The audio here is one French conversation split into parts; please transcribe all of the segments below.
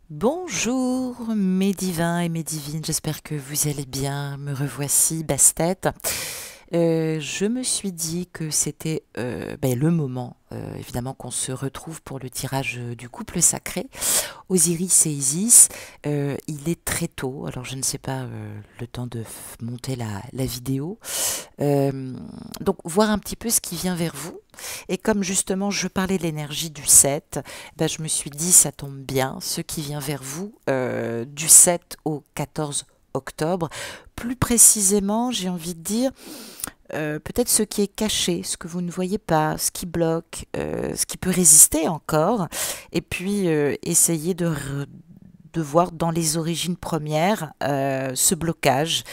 Bonjour mes divins et mes divines, j'espère que vous allez bien, me revoici, Bastet. Je me suis dit que c'était le moment, évidemment, qu'on se retrouve pour le tirage du couple sacré, Osiris et Isis. Il est très tôt, alors je ne sais pas le temps de monter la vidéo. Donc voir un petit peu ce qui vient vers vous. Et comme justement je parlais de l'énergie du 7, je me suis dit ça tombe bien, ce qui vient vers vous du 7 au 14 octobre. Plus précisément, j'ai envie de dire peut-être ce qui est caché, ce que vous ne voyez pas, ce qui bloque, ce qui peut résister encore, et puis essayer de voir dans les origines premières ce blocage,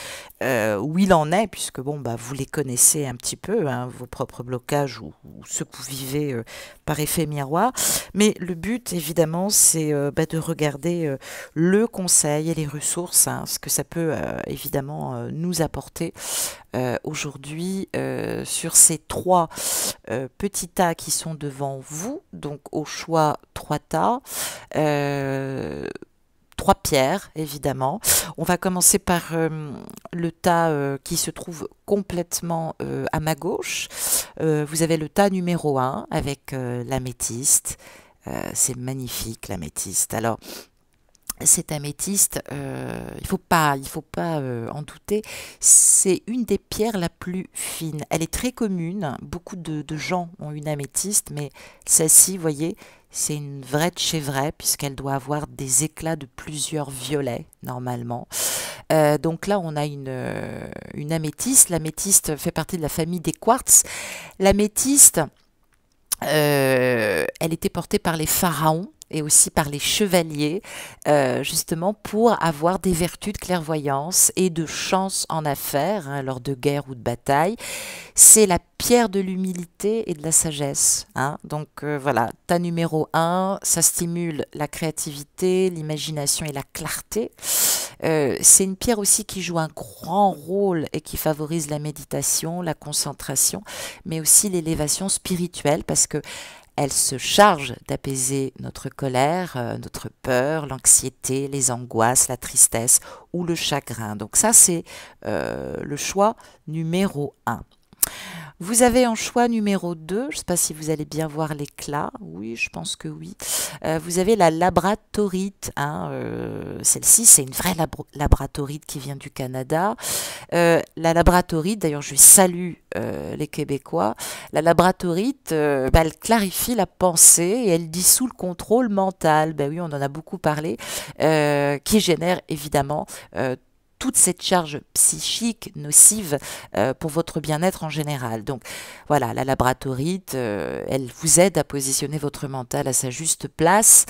où il en est, puisque bon, vous les connaissez un petit peu, hein, vos propres blocages ou ceux que vous vivez par effet miroir. Mais le but, évidemment, c'est de regarder le conseil et les ressources, hein, ce que ça peut évidemment nous apporter aujourd'hui sur ces trois petits tas qui sont devant vous. Donc au choix, trois tas. Trois pierres, évidemment. On va commencer par le tas qui se trouve complètement à ma gauche. Vous avez le tas numéro 1 avec l'améthyste. C'est magnifique, l'améthyste. Alors, cette améthyste, il faut pas en douter, c'est une des pierres la plus fine. Elle est très commune, beaucoup de gens ont une améthyste, mais celle-ci, vous voyez, c'est une vraie de chez vrai, puisqu'elle doit avoir des éclats de plusieurs violets, normalement. Donc là, on a une améthyste. L'améthyste fait partie de la famille des quartz. L'améthyste, elle était portée par les pharaons et aussi par les chevaliers, justement pour avoir des vertus de clairvoyance et de chance en affaires, hein, lors de guerre ou de bataille. C'est la pierre de l'humilité et de la sagesse, hein. Donc voilà, tas numéro 1, ça stimule la créativité, l'imagination et la clarté. C'est une pierre aussi qui joue un grand rôle et qui favorise la méditation, la concentration, mais aussi l'élévation spirituelle, parce que elle se charge d'apaiser notre colère, notre peur, l'anxiété, les angoisses, la tristesse ou le chagrin. Donc ça, c'est le choix numéro 1. Vous avez en choix numéro 2, je ne sais pas si vous allez bien voir l'éclat, oui, je pense que oui. Vous avez la labratorite, hein, celle-ci, c'est une vraie labratorite qui vient du Canada. La labratorite, d'ailleurs, je salue les Québécois. La labratorite, elle clarifie la pensée et elle dissout le contrôle mental. Ben oui, on en a beaucoup parlé, qui génère évidemment toute cette charge psychique nocive pour votre bien-être en général. Donc voilà, la labratorite, elle vous aide à positionner votre mental à sa juste place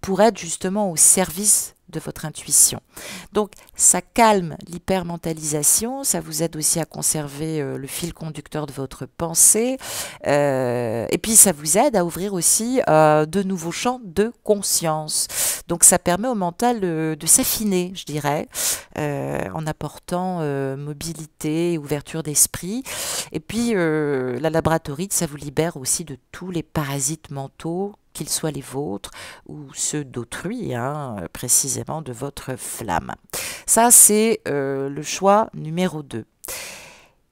pour être justement au service de votre intuition. Donc ça calme l'hypermentalisation, ça vous aide aussi à conserver le fil conducteur de votre pensée, et puis ça vous aide à ouvrir aussi de nouveaux champs de conscience. Donc ça permet au mental de s'affiner, je dirais, en apportant mobilité et ouverture d'esprit. Et puis la labratorite, ça vous libère aussi de tous les parasites mentaux, qu'ils soient les vôtres ou ceux d'autrui, hein, précisément de votre flamme. Ça, c'est le choix numéro 2.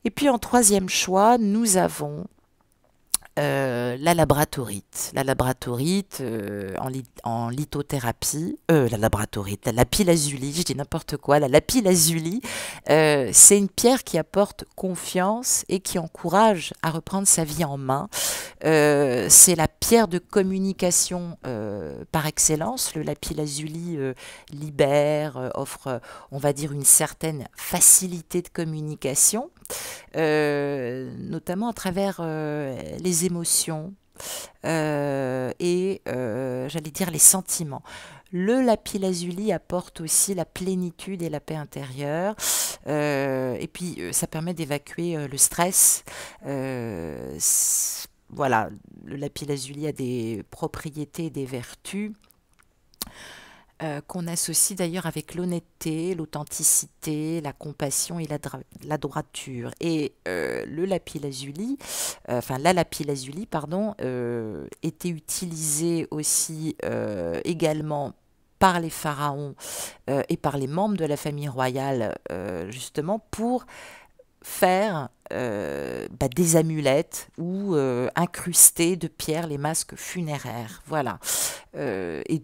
Et puis en troisième choix, nous avons la labratorite. La labratorite en lithothérapie, la labratorite, la lapis-lazuli, je dis n'importe quoi, la lapis-lazuli, c'est une pierre qui apporte confiance et qui encourage à reprendre sa vie en main. C'est la pierre de communication par excellence. Le lapis-lazuli libère, offre, on va dire, une certaine facilité de communication, notamment à travers les émotions et, j'allais dire, les sentiments. Le lapis-lazuli apporte aussi la plénitude et la paix intérieure, et puis ça permet d'évacuer le stress. Voilà, le lapis-lazuli a des propriétés et des vertus qu'on associe d'ailleurs avec l'honnêteté, l'authenticité, la compassion et la droiture. Et le lapis-lazuli, enfin la lapis-lazuli, pardon, était utilisé aussi également par les pharaons et par les membres de la famille royale, justement pour faire des amulettes ou incruster de pierre les masques funéraires. Voilà. Et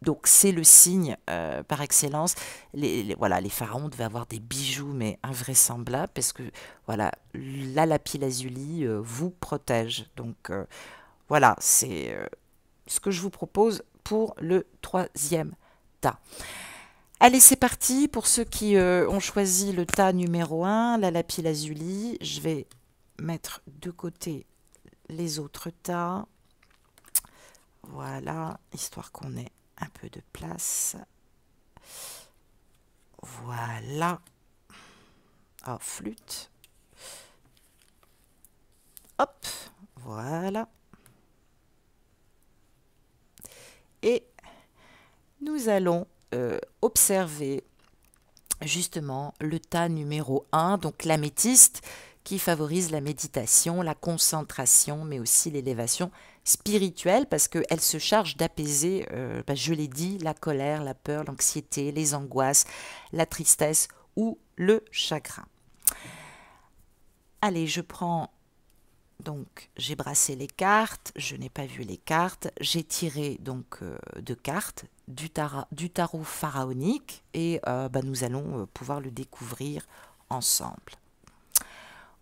donc c'est le signe par excellence. Voilà, les pharaons devaient avoir des bijoux mais invraisemblables parce que voilà, la lapis-lazuli vous protège. Donc voilà, c'est ce que je vous propose pour le troisième tas. Allez, c'est parti. Pour ceux qui ont choisi le tas numéro 1, la lapis-lazuli, je vais mettre de côté les autres tas. Voilà, histoire qu'on ait un peu de place. Voilà. Oh, flûte. Hop, voilà. Et nous allons observer justement le tas numéro 1, donc l'améthyste, qui favorise la méditation, la concentration, mais aussi l'élévation spirituelle, parce qu'elle se charge d'apaiser, je l'ai dit, la colère, la peur, l'anxiété, les angoisses, la tristesse ou le chagrin. Allez, je prends, donc j'ai brassé les cartes, je n'ai pas vu les cartes, j'ai tiré donc 2 cartes du tarot pharaonique et nous allons pouvoir le découvrir ensemble.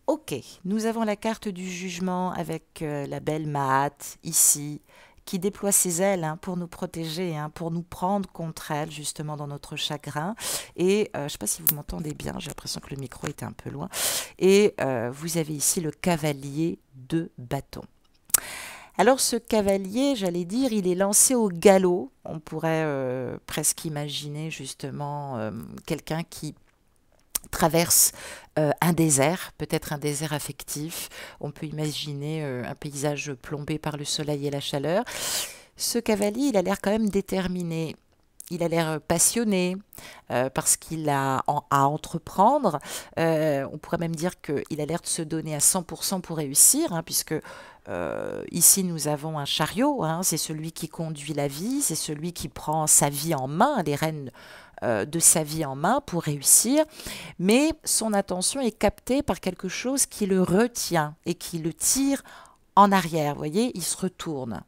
Ok, nous avons la carte du jugement avec la belle Maat ici, qui déploie ses ailes pour nous protéger, pour nous prendre contre elle justement dans notre chagrin. Et je ne sais pas si vous m'entendez bien, j'ai l'impression que le micro était un peu loin. Et vous avez ici le cavalier de bâton. Alors ce cavalier, j'allais dire, il est lancé au galop. On pourrait presque imaginer justement quelqu'un qui traverse un désert, peut-être un désert affectif. On peut imaginer un paysage plombé par le soleil et la chaleur. Ce cavalier, il a l'air quand même déterminé. Il a l'air passionné parce qu'il a à entreprendre. On pourrait même dire qu'il a l'air de se donner à 100% pour réussir, puisque ici nous avons un chariot. C'est celui qui conduit la vie, c'est celui qui prend sa vie en main, les rênes de sa vie en main pour réussir. Mais son attention est captée par quelque chose qui le retient et qui le tire en arrière. Vous voyez, il se retourne.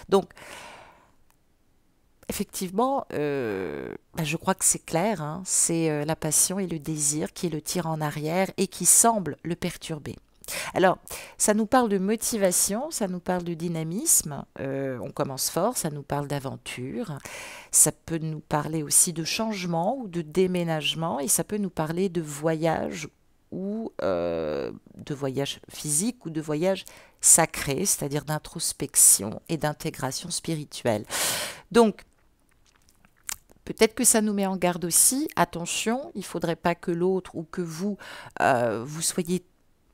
Donc, effectivement, je crois que c'est clair, c'est la passion et le désir qui le tirent en arrière et qui semblent le perturber. Alors, ça nous parle de motivation, ça nous parle de dynamisme, on commence fort, ça nous parle d'aventure, ça peut nous parler aussi de changement ou de déménagement et ça peut nous parler de voyage ou de voyage physique ou de voyage sacré, c'est-à-dire d'introspection et d'intégration spirituelle. Donc, peut-être que ça nous met en garde aussi. Attention, il ne faudrait pas que l'autre ou que vous, vous soyez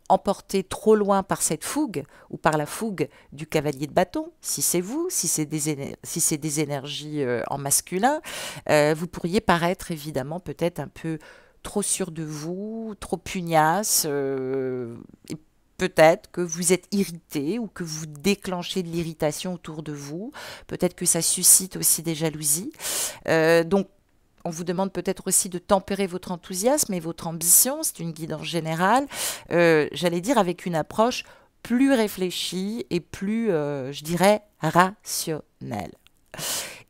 emporté trop loin par cette fougue ou par la fougue du cavalier de bâton. Si c'est vous, si c'est des énergies en masculin, vous pourriez paraître évidemment peut-être un peu trop sûr de vous, trop pugnace, et peut-être que vous êtes irrité ou que vous déclenchez de l'irritation autour de vous. Peut-être que ça suscite aussi des jalousies. Donc, on vous demande peut-être aussi de tempérer votre enthousiasme et votre ambition. C'est une guidance générale. J'allais dire avec une approche plus réfléchie et plus, je dirais, rationnelle.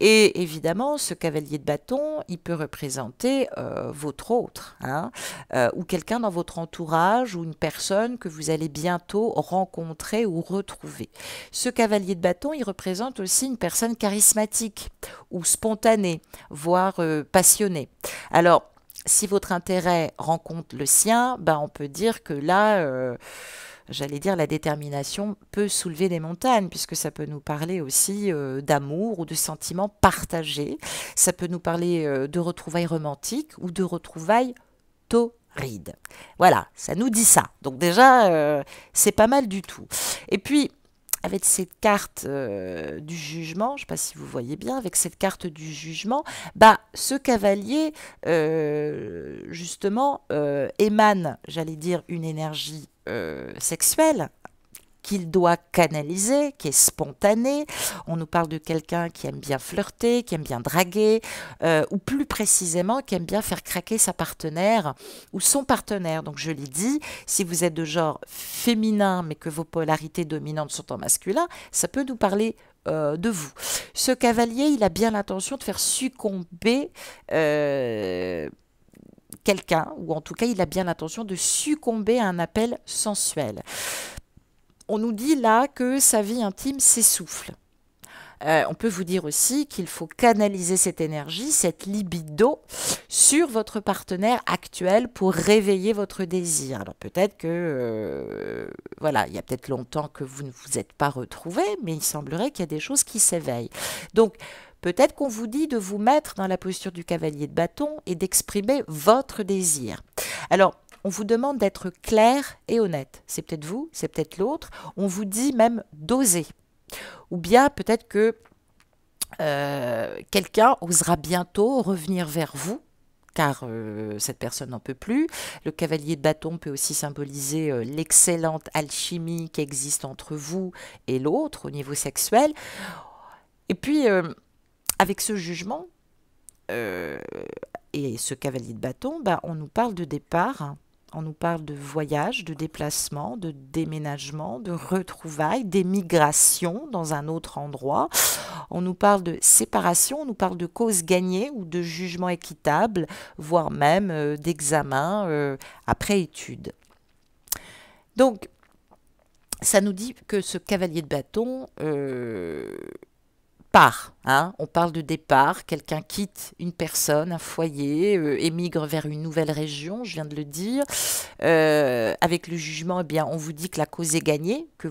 Et évidemment, ce cavalier de bâton, il peut représenter votre autre, ou quelqu'un dans votre entourage, ou une personne que vous allez bientôt rencontrer ou retrouver. Ce cavalier de bâton, il représente aussi une personne charismatique, ou spontanée, voire passionnée. Alors, si votre intérêt rencontre le sien, on peut dire que là... j'allais dire, la détermination peut soulever des montagnes, puisque ça peut nous parler aussi d'amour ou de sentiments partagés. Ça peut nous parler de retrouvailles romantiques ou de retrouvailles torrides. Voilà, ça nous dit ça. Donc déjà, c'est pas mal du tout. Et puis, avec cette carte du jugement, je ne sais pas si vous voyez bien, avec cette carte du jugement, bah, ce cavalier, justement, émane, j'allais dire, une énergie sexuelle qu'il doit canaliser, qui est spontanée. On nous parle de quelqu'un qui aime bien flirter, qui aime bien draguer, ou plus précisément, qui aime bien faire craquer sa partenaire ou son partenaire. Donc je l'ai dit, si vous êtes de genre féminin, mais que vos polarités dominantes sont en masculin, ça peut nous parler de vous. Ce cavalier, il a bien l'intention de faire succomber quelqu'un, ou en tout cas, il a bien l'intention de succomber à un appel sensuel. On nous dit là que sa vie intime s'essouffle. On peut vous dire aussi qu'il faut canaliser cette énergie, cette libido, sur votre partenaire actuel pour réveiller votre désir. Alors peut-être que, voilà, il y a peut-être longtemps que vous ne vous êtes pas retrouvés, mais il semblerait qu'il y a des choses qui s'éveillent. Donc, peut-être qu'on vous dit de vous mettre dans la posture du cavalier de bâton et d'exprimer votre désir. Alors, on vous demande d'être clair et honnête. C'est peut-être vous, c'est peut-être l'autre. On vous dit même d'oser. Ou bien peut-être que quelqu'un osera bientôt revenir vers vous, car cette personne n'en peut plus. Le cavalier de bâton peut aussi symboliser l'excellente alchimie qui existe entre vous et l'autre au niveau sexuel. Et puis, avec ce jugement et ce cavalier de bâton, bah, on nous parle de départ. On nous parle de voyage, de déplacement, de déménagement, de retrouvailles, d'émigration dans un autre endroit. On nous parle de séparation, on nous parle de cause gagnée ou de jugement équitable, voire même d'examen après étude. Donc, ça nous dit que ce cavalier de bâton part, hein. On parle de départ, quelqu'un quitte une personne, un foyer, émigre vers une nouvelle région, je viens de le dire. Avec le jugement, eh bien, on vous dit que la cause est gagnée, que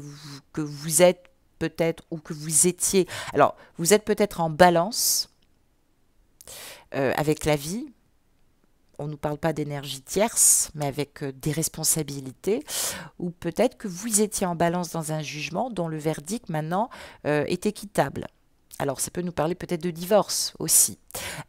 vous êtes peut-être ou que vous étiez... Alors, vous êtes peut-être en balance avec la vie. On ne nous parle pas d'énergie tierce, mais avec des responsabilités. Ou peut-être que vous étiez en balance dans un jugement dont le verdict maintenant est équitable. Alors, ça peut nous parler peut-être de divorce aussi.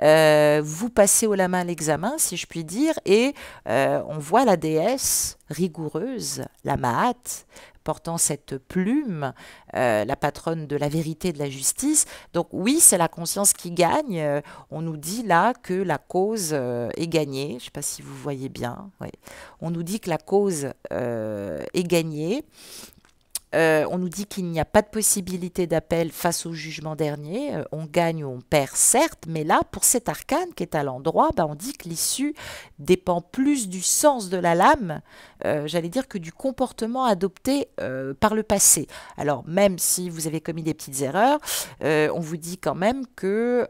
Vous passez haut la main l'examen, si je puis dire, et on voit la déesse rigoureuse, la Mahat, portant cette plume, la patronne de la vérité et de la justice. Donc oui, c'est la conscience qui gagne. On nous dit là que la cause est gagnée. Je ne sais pas si vous voyez bien. Oui. On nous dit que la cause est gagnée. On nous dit qu'il n'y a pas de possibilité d'appel face au jugement dernier. On gagne ou on perd, certes, mais là, pour cet arcane qui est à l'endroit, on dit que l'issue dépend plus du sens de la lame, j'allais dire, que du comportement adopté par le passé. Alors, même si vous avez commis des petites erreurs, on vous dit quand même que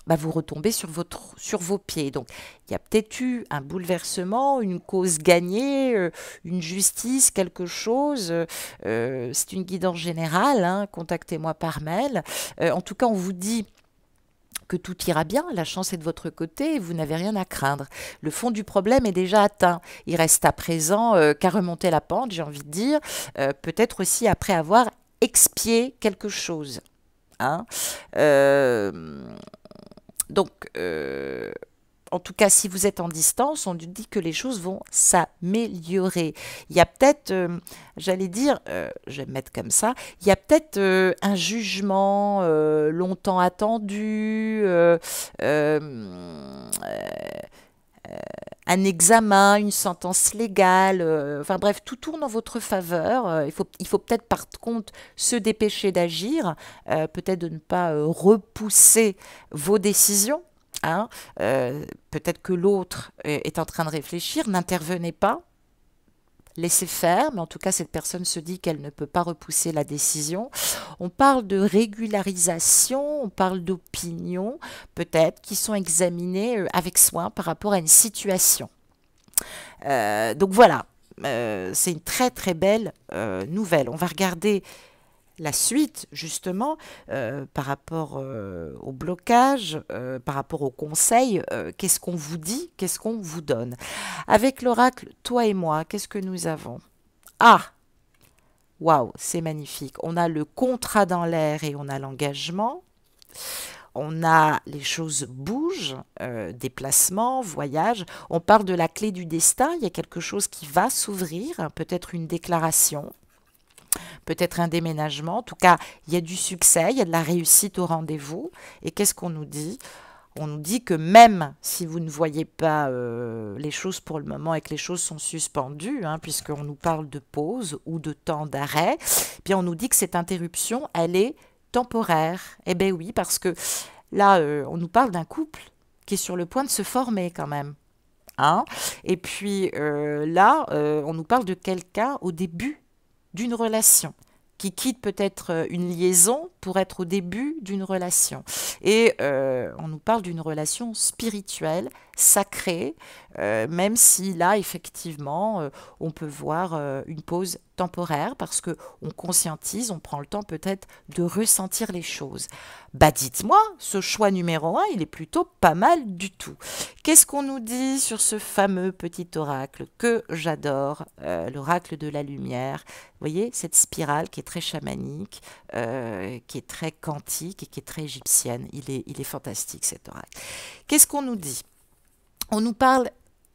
vous retombez sur vos pieds. Donc, il y a peut-être eu un bouleversement, une cause gagnée, une justice, quelque chose. C'est une guidance générale, hein, contactez-moi par mail. En tout cas, on vous dit que tout ira bien, la chance est de votre côté et vous n'avez rien à craindre. Le fond du problème est déjà atteint. Il reste à présent qu'à remonter la pente, j'ai envie de dire, peut-être aussi après avoir expié quelque chose. Hein. Donc, en tout cas, si vous êtes en distance, on nous dit que les choses vont s'améliorer. Il y a peut-être, j'allais dire, je vais me mettre comme ça, il y a peut-être un jugement longtemps attendu, un examen, une sentence légale, enfin bref, tout tourne en votre faveur. Il faut peut-être par contre se dépêcher d'agir, peut-être de ne pas repousser vos décisions. Hein, peut-être que l'autre est en train de réfléchir, n'intervenez pas, laissez faire, mais en tout cas cette personne se dit qu'elle ne peut pas repousser la décision. On parle de régularisation, on parle d'opinions, peut-être, qui sont examinées avec soin par rapport à une situation. Donc voilà, c'est une très très belle nouvelle. On va regarder la suite, justement, par rapport au blocage, par rapport au conseil, qu'est-ce qu'on vous dit, qu'est-ce qu'on vous donne. Avec l'oracle, toi et moi, qu'est-ce que nous avons? Ah, Waouh, c'est magnifique. On a le contrat dans l'air et on a l'engagement. On a les choses bougent, déplacement, voyage. On parle de la clé du destin. Il y a quelque chose qui va s'ouvrir, hein, peut-être une déclaration, peut-être un déménagement. En tout cas, il y a du succès, il y a de la réussite au rendez-vous. Et qu'est-ce qu'on nous dit? On nous dit que même si vous ne voyez pas les choses pour le moment et que les choses sont suspendues, hein, puisqu'on nous parle de pause ou de temps d'arrêt, bien on nous dit que cette interruption, elle est temporaire. Eh bien oui, parce que là, on nous parle d'un couple qui est sur le point de se former quand même. Hein. Et puis là, on nous parle de quelqu'un au début d'une relation qui quitte peut-être une liaison pour être au début d'une relation. Et on nous parle d'une relation spirituelle, sacrée, même si là, effectivement, on peut voir une pause temporaire parce que on conscientise, on prend le temps peut-être de ressentir les choses. Bah dites-moi, ce choix numéro 1, il est plutôt pas mal du tout. Qu'est-ce qu'on nous dit sur ce fameux petit oracle que j'adore, l'oracle de la lumière? Vous voyez, cette spirale qui est très chamanique, qui est très quantique et qui est très égyptienne. Il est fantastique cet oracle. Qu'est-ce qu'on nous dit? On nous parle,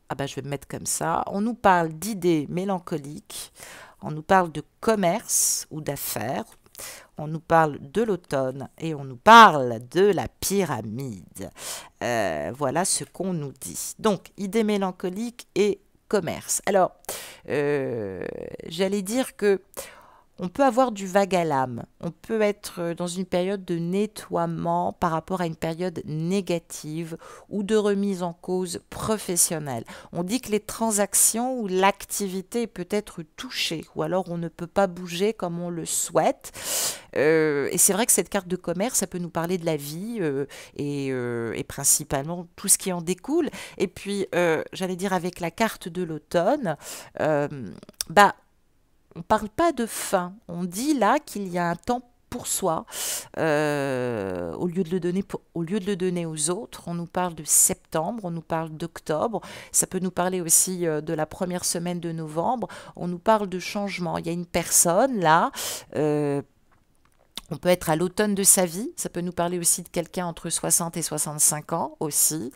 ah ben je vais me mettre comme ça, on nous parle d'idées mélancoliques, on nous parle de commerce ou d'affaires, on nous parle de l'automne et on nous parle de la pyramide. Voilà ce qu'on nous dit. Donc, idées mélancoliques et commerce. Alors, j'allais dire que on peut avoir du vague à l'âme, on peut être dans une période de nettoiement par rapport à une période négative ou de remise en cause professionnelle. On dit que les transactions ou l'activité peut être touchée ou alors on ne peut pas bouger comme on le souhaite. Et c'est vrai que cette carte de commerce, ça peut nous parler de la vie et principalement tout ce qui en découle. Et puis, j'allais dire avec la carte de l'automne, bah, on ne parle pas de fin. On dit là qu'il y a un temps pour soi, au lieu de le donner aux autres. On nous parle de septembre, on nous parle d'octobre. Ça peut nous parler aussi de la première semaine de novembre. On nous parle de changement. Il y a une personne là. On peut être à l'automne de sa vie. Ça peut nous parler aussi de quelqu'un entre 60 et 65 ans aussi.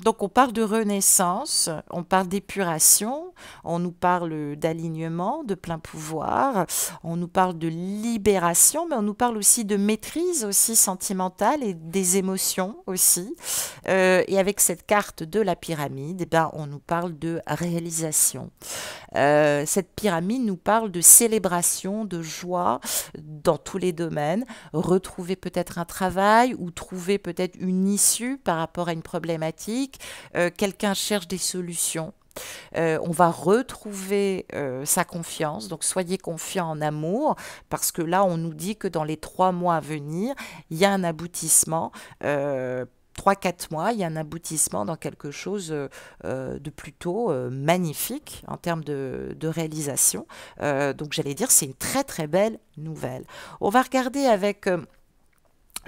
Donc on parle de renaissance, on parle d'épuration, on nous parle d'alignement, de plein pouvoir, on nous parle de libération, mais on nous parle aussi de maîtrise aussi sentimentale et des émotions aussi. Et avec cette carte de la pyramide, eh ben, on nous parle de réalisation. Cette pyramide nous parle de célébration, de joie dans tous les domaines, retrouver peut-être un travail ou trouver peut-être une issue par rapport à une problématique. Quelqu'un cherche des solutions. On va retrouver sa confiance, donc soyez confiants en amour, parce que là on nous dit que dans les 3 mois à venir, il y a un aboutissement. 3-4 mois, il y a un aboutissement dans quelque chose de plutôt magnifique en termes de réalisation. Donc j'allais dire, c'est une très très belle nouvelle. On va regarder avec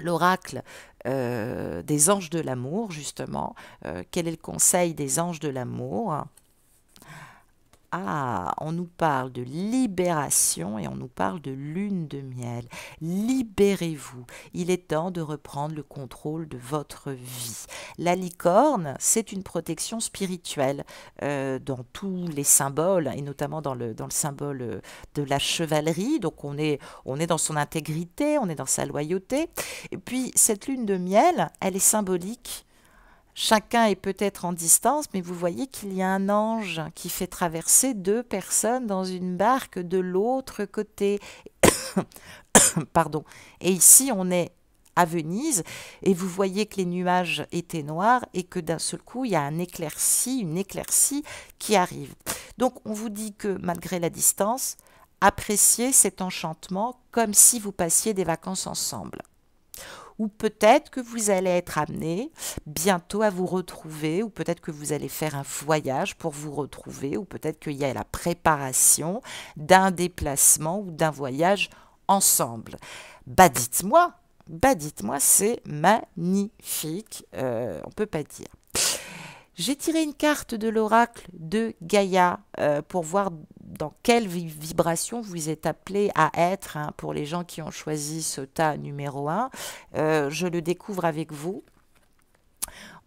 l'oracle des anges de l'amour, justement. Quel est le conseil des anges de l'amour? Ah, on nous parle de libération et on nous parle de lune de miel. Libérez-vous. Il est temps de reprendre le contrôle de votre vie. La licorne, c'est une protection spirituelle dans tous les symboles et notamment dans le symbole de la chevalerie. Donc on est dans son intégrité, on est dans sa loyauté. Et puis cette lune de miel, elle est symbolique. Chacun est peut-être en distance, mais vous voyez qu'il y a un ange qui fait traverser 2 personnes dans une barque de l'autre côté. Pardon. Et ici, on est à Venise, et vous voyez que les nuages étaient noirs et que d'un seul coup, il y a une éclaircie qui arrive. Donc, on vous dit que malgré la distance, appréciez cet enchantement comme si vous passiez des vacances ensemble. Ou peut-être que vous allez être amené bientôt à vous retrouver, ou peut-être que vous allez faire un voyage pour vous retrouver, ou peut-être qu'il y a la préparation d'un déplacement ou d'un voyage ensemble. Bah dites-moi, c'est magnifique, on ne peut pas dire. J'ai tiré une carte de l'oracle de Gaïa pour voir dans quelle vibration vous êtes appelé à être, hein, pour les gens qui ont choisi ce tas numéro 1. Je le découvre avec vous.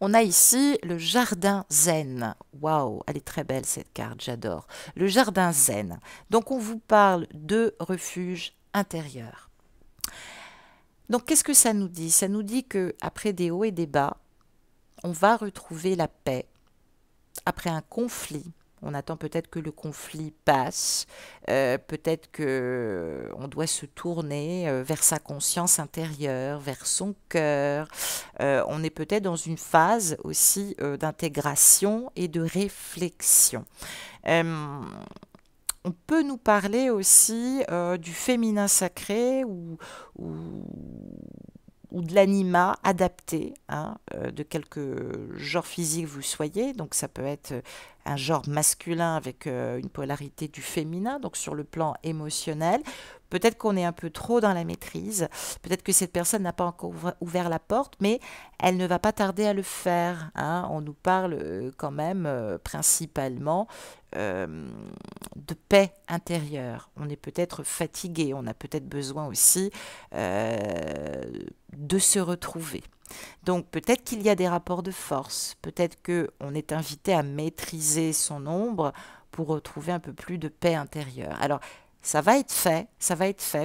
On a ici le jardin zen. Waouh, elle est très belle cette carte, j'adore. Le jardin zen. Donc on vous parle de refuge intérieur. Donc qu'est-ce que ça nous dit? Ça nous dit que après des hauts et des bas, on va retrouver la paix. Après un conflit, on attend peut-être que le conflit passe, peut-être que on doit se tourner vers sa conscience intérieure, vers son cœur. On est peut-être dans une phase aussi d'intégration et de réflexion. On peut nous parler aussi du féminin sacré ou, ou de l'anima adapté, hein, de quelque genre physique vous soyez. Donc ça peut être un genre masculin avec une polarité du féminin, donc sur le plan émotionnel. Peut-être qu'on est un peu trop dans la maîtrise, peut-être que cette personne n'a pas encore ouvert la porte, mais elle ne va pas tarder à le faire, hein. On nous parle quand même principalement de paix intérieure. On est peut-être fatigué, on a peut-être besoin aussi de se retrouver. Donc peut-être qu'il y a des rapports de force, peut-être qu'on est invité à maîtriser son ombre pour retrouver un peu plus de paix intérieure. Alors ça va être fait,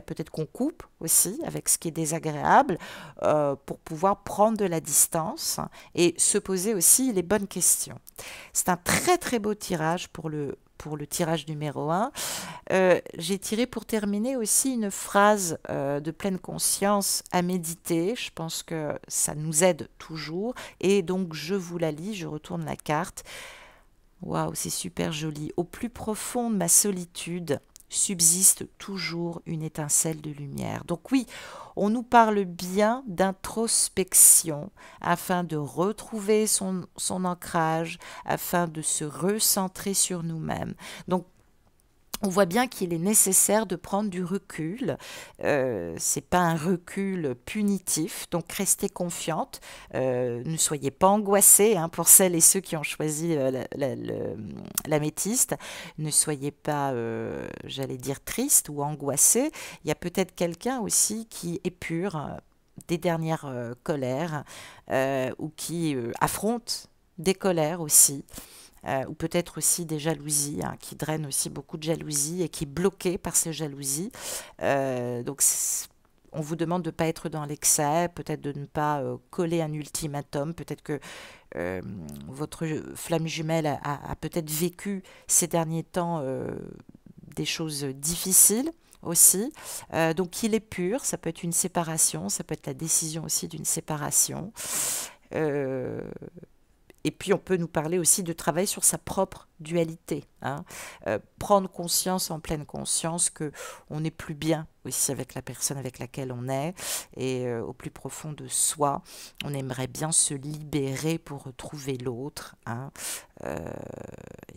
peut-être qu'on coupe aussi avec ce qui est désagréable pour pouvoir prendre de la distance et se poser aussi les bonnes questions. C'est un très très beau tirage pour le tirage numéro 1. J'ai tiré pour terminer aussi une phrase de pleine conscience à méditer. Je pense que ça nous aide toujours. Et donc je vous la lis, je retourne la carte. Waouh, c'est super joli. Au plus profond de ma solitude subsiste toujours une étincelle de lumière. Donc oui, on nous parle bien d'introspection afin de retrouver son ancrage, afin de se recentrer sur nous-mêmes. Donc on voit bien qu'il est nécessaire de prendre du recul. C'est pas un recul punitif, donc restez confiante. Ne soyez pas angoissés, hein, pour celles et ceux qui ont choisi l'améthyste. Ne soyez pas, j'allais dire, triste ou angoissés. Il y a peut-être quelqu'un aussi qui épure des dernières colères ou qui affronte des colères aussi. Ou peut-être aussi des jalousies, hein, qui drainent aussi beaucoup de jalousie et qui est bloqué par ces jalousies. Donc on vous demande de ne pas être dans l'excès, peut-être de ne pas coller un ultimatum, peut-être que votre flamme jumelle a peut-être vécu ces derniers temps des choses difficiles aussi. Donc il est pur, ça peut être une séparation, ça peut être la décision aussi d'une séparation. Et puis, on peut nous parler aussi de travail sur sa propre dualité, hein. Prendre conscience, en pleine conscience, qu'on n'est plus bien aussi avec la personne avec laquelle on est. Et au plus profond de soi, on aimerait bien se libérer pour retrouver l'autre, hein.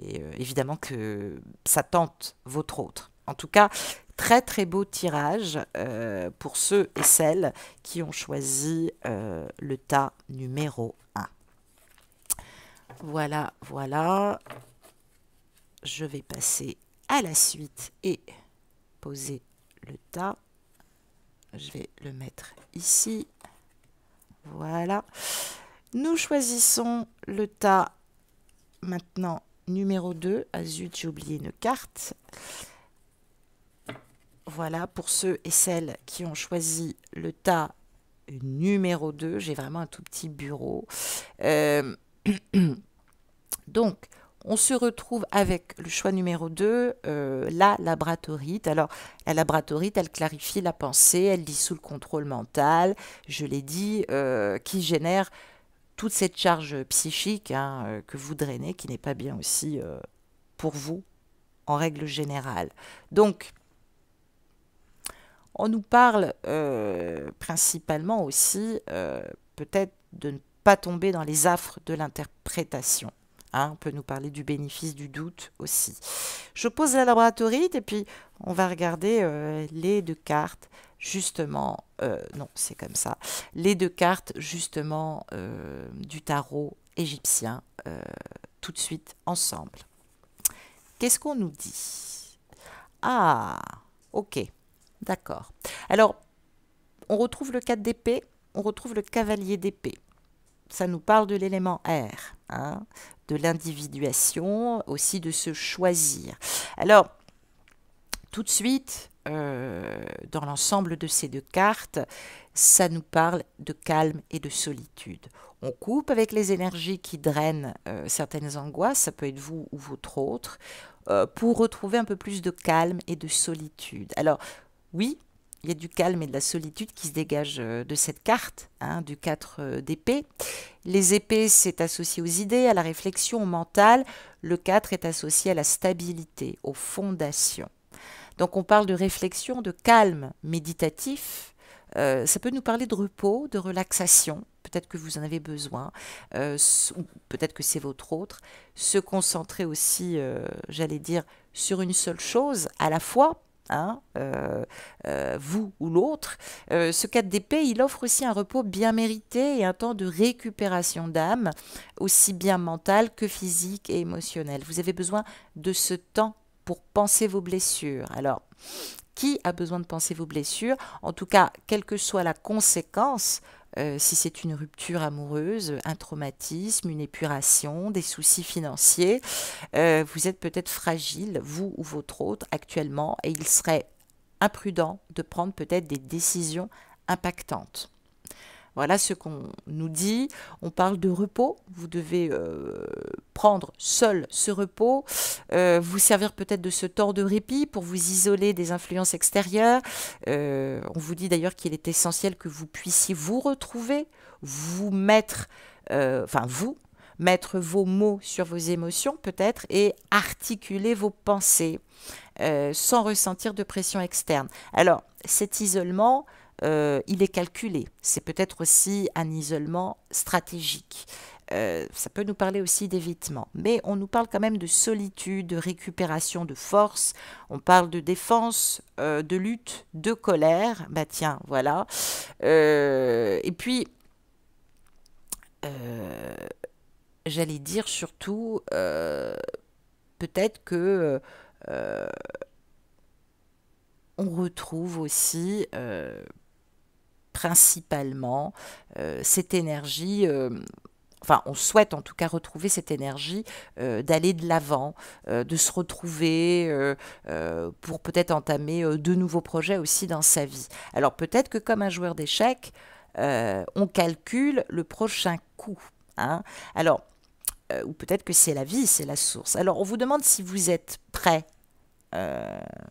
Et évidemment que ça tente votre autre. En tout cas, très très beau tirage pour ceux et celles qui ont choisi le tas numéro 1. Voilà, voilà. Je vais passer à la suite et poser le tas. Je vais le mettre ici. Voilà. Nous choisissons le tas maintenant numéro 2. Ah zut, j'ai oublié une carte. Voilà, pour ceux et celles qui ont choisi le tas numéro 2, j'ai vraiment un tout petit bureau. Donc, on se retrouve avec le choix numéro 2, la labratorite. Alors, la labratorite, elle clarifie la pensée, elle dissout le contrôle mental, je l'ai dit, qui génère toute cette charge psychique, hein, que vous drainez, qui n'est pas bien aussi pour vous, en règle générale. Donc, on nous parle principalement aussi, peut-être, de ne pas tomber dans les affres de l'interprétation. Hein, on peut nous parler du bénéfice du doute aussi. Je pose la labratorite et puis on va regarder les deux cartes, justement, non, c'est comme ça, les deux cartes, justement, du tarot égyptien tout de suite ensemble. Qu'est-ce qu'on nous dit? Ah, ok, d'accord. Alors, on retrouve le 4 d'épée, on retrouve le cavalier d'épée. Ça nous parle de l'élément air, hein, de l'individuation, aussi de se choisir. Alors, tout de suite, dans l'ensemble de ces deux cartes, ça nous parle de calme et de solitude. On coupe avec les énergies qui drainent certaines angoisses, ça peut être vous ou votre autre, pour retrouver un peu plus de calme et de solitude. Alors, oui, il y a du calme et de la solitude qui se dégagent de cette carte, hein, du 4 d'épée. Les épées, c'est associé aux idées, à la réflexion, au mental. Le 4 est associé à la stabilité, aux fondations. Donc on parle de réflexion, de calme méditatif. Ça peut nous parler de repos, de relaxation. Peut-être que vous en avez besoin, ou peut-être que c'est votre autre. Se concentrer aussi, j'allais dire, sur une seule chose à la fois. Hein, vous ou l'autre. Ce 4 d'épée, il offre aussi un repos bien mérité et un temps de récupération d'âme, aussi bien mental que physique et émotionnel. Vous avez besoin de ce temps pour penser vos blessures. Alors, qui a besoin de penser vos blessures? En tout cas, quelle que soit la conséquence, si c'est une rupture amoureuse, un traumatisme, une épuration, des soucis financiers, vous êtes peut-être fragile, vous ou votre autre, actuellement, et il serait imprudent de prendre peut-être des décisions impactantes. Voilà ce qu'on nous dit. On parle de repos. Vous devez prendre seul ce repos, vous servir peut-être de ce temps de répit pour vous isoler des influences extérieures. On vous dit d'ailleurs qu'il est essentiel que vous puissiez vous retrouver, vous mettre, mettre vos mots sur vos émotions peut-être et articuler vos pensées sans ressentir de pression externe. Alors, cet isolement, il est calculé. C'est peut-être aussi un isolement stratégique. Ça peut nous parler aussi d'évitement. Mais on nous parle quand même de solitude, de récupération de force. On parle de défense, de lutte, de colère. Bah tiens, voilà. Et puis, j'allais dire surtout, peut-être que on retrouve aussi principalement cette énergie, enfin on souhaite en tout cas retrouver cette énergie d'aller de l'avant, de se retrouver pour peut-être entamer de nouveaux projets aussi dans sa vie. Alors peut-être que comme un joueur d'échecs, on calcule le prochain coup. Hein. Alors, ou peut-être que c'est la vie, c'est la source. Alors on vous demande si vous êtes prêt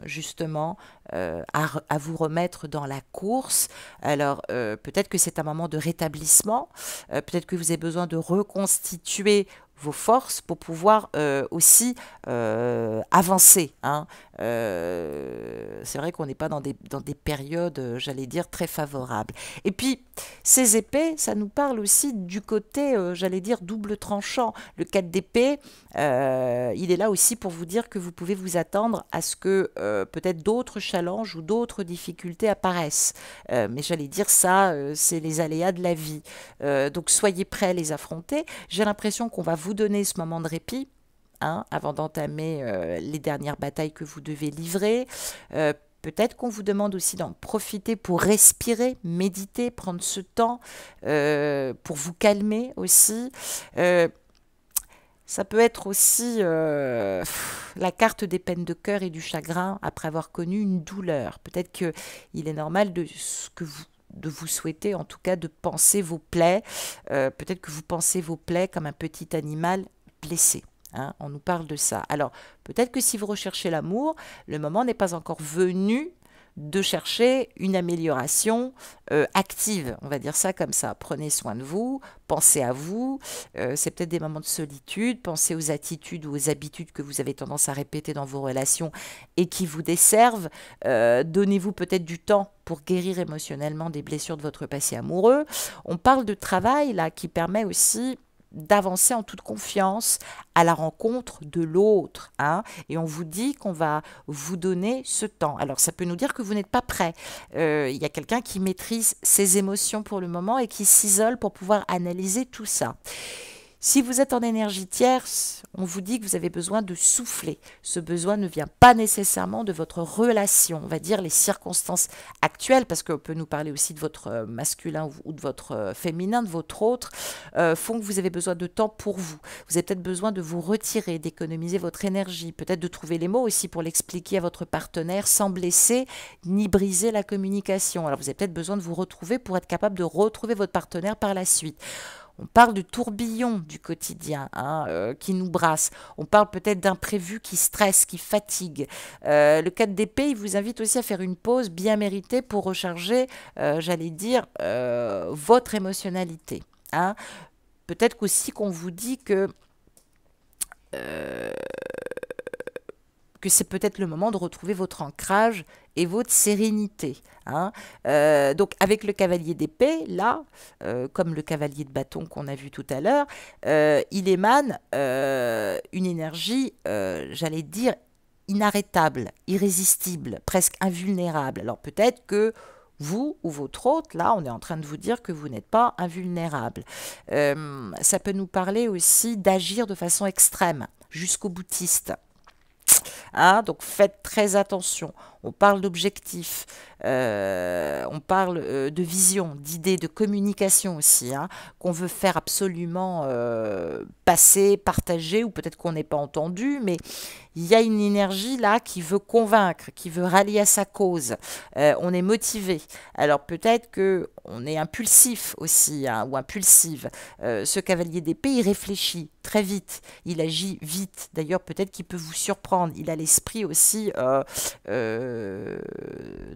justement à vous remettre dans la course. Alors peut-être que c'est un moment de rétablissement, peut-être que vous avez besoin de reconstituer vos forces pour pouvoir aussi avancer. Hein. C'est vrai qu'on n'est pas dans des périodes, j'allais dire, très favorables. Et puis, ces épées, ça nous parle aussi du côté, j'allais dire, double tranchant. Le 4 d'épée, il est là aussi pour vous dire que vous pouvez vous attendre à ce que peut-être d'autres challenges ou d'autres difficultés apparaissent. Mais j'allais dire ça, c'est les aléas de la vie. Donc soyez prêts à les affronter. J'ai l'impression qu'on va vous donner ce moment de répit, hein, avant d'entamer les dernières batailles que vous devez livrer. Peut-être qu'on vous demande aussi d'en profiter pour respirer, méditer, prendre ce temps pour vous calmer aussi. Ça peut être aussi la carte des peines de cœur et du chagrin après avoir connu une douleur. Peut-être qu'il est normal de vous souhaiter, en tout cas, de penser vos plaies. Peut-être que vous pensez vos plaies comme un petit animal blessé. Hein, on nous parle de ça. Alors, peut-être que si vous recherchez l'amour, le moment n'est pas encore venu de chercher une amélioration active, on va dire ça comme ça. Prenez soin de vous, pensez à vous, c'est peut-être des moments de solitude, pensez aux attitudes ou aux habitudes que vous avez tendance à répéter dans vos relations et qui vous desservent. Donnez-vous peut-être du temps pour guérir émotionnellement des blessures de votre passé amoureux. On parle de travail là qui permet aussi d'avancer en toute confiance à la rencontre de l'autre. Hein, et on vous dit qu'on va vous donner ce temps. Alors ça peut nous dire que vous n'êtes pas prêt. Il y a quelqu'un qui maîtrise ses émotions pour le moment et qui s'isole pour pouvoir analyser tout ça. Si vous êtes en énergie tierce, on vous dit que vous avez besoin de souffler. Ce besoin ne vient pas nécessairement de votre relation, on va dire les circonstances actuelles, parce qu'on peut nous parler aussi de votre masculin ou de votre féminin, de votre autre, font que vous avez besoin de temps pour vous. Vous avez peut-être besoin de vous retirer, d'économiser votre énergie, peut-être de trouver les mots aussi pour l'expliquer à votre partenaire sans blesser ni briser la communication. Alors vous avez peut-être besoin de vous retrouver pour être capable de retrouver votre partenaire par la suite. On parle du tourbillon du quotidien qui nous brasse. On parle peut-être d'imprévus qui stressent, qui fatiguent. Le 4 d'épée, il vous invite aussi à faire une pause bien méritée pour recharger, j'allais dire, votre émotionnalité. Hein. Peut-être qu'aussi qu'on vous dit que c'est peut-être le moment de retrouver votre ancrage et votre sérénité. Hein. Donc avec le cavalier d'épée, là, comme le cavalier de bâton qu'on a vu tout à l'heure, il émane une énergie, j'allais dire, inarrêtable, irrésistible, presque invulnérable. Alors peut-être que vous ou votre hôte, là, on est en train de vous dire que vous n'êtes pas invulnérable. Ça peut nous parler aussi d'agir de façon extrême, jusqu'au boutiste. Hein, donc faites très attention. On parle d'objectifs, on parle de vision, d'idées, de communication aussi, hein, qu'on veut faire absolument passer, partager, ou peut-être qu'on n'est pas entendu, mais il y a une énergie là qui veut convaincre, qui veut rallier à sa cause. On est motivé. Alors peut-être que on est impulsif aussi, hein, ou impulsive. Ce cavalier d'épée, il réfléchit très vite, il agit vite. D'ailleurs, peut-être qu'il peut vous surprendre. Il a l'esprit aussi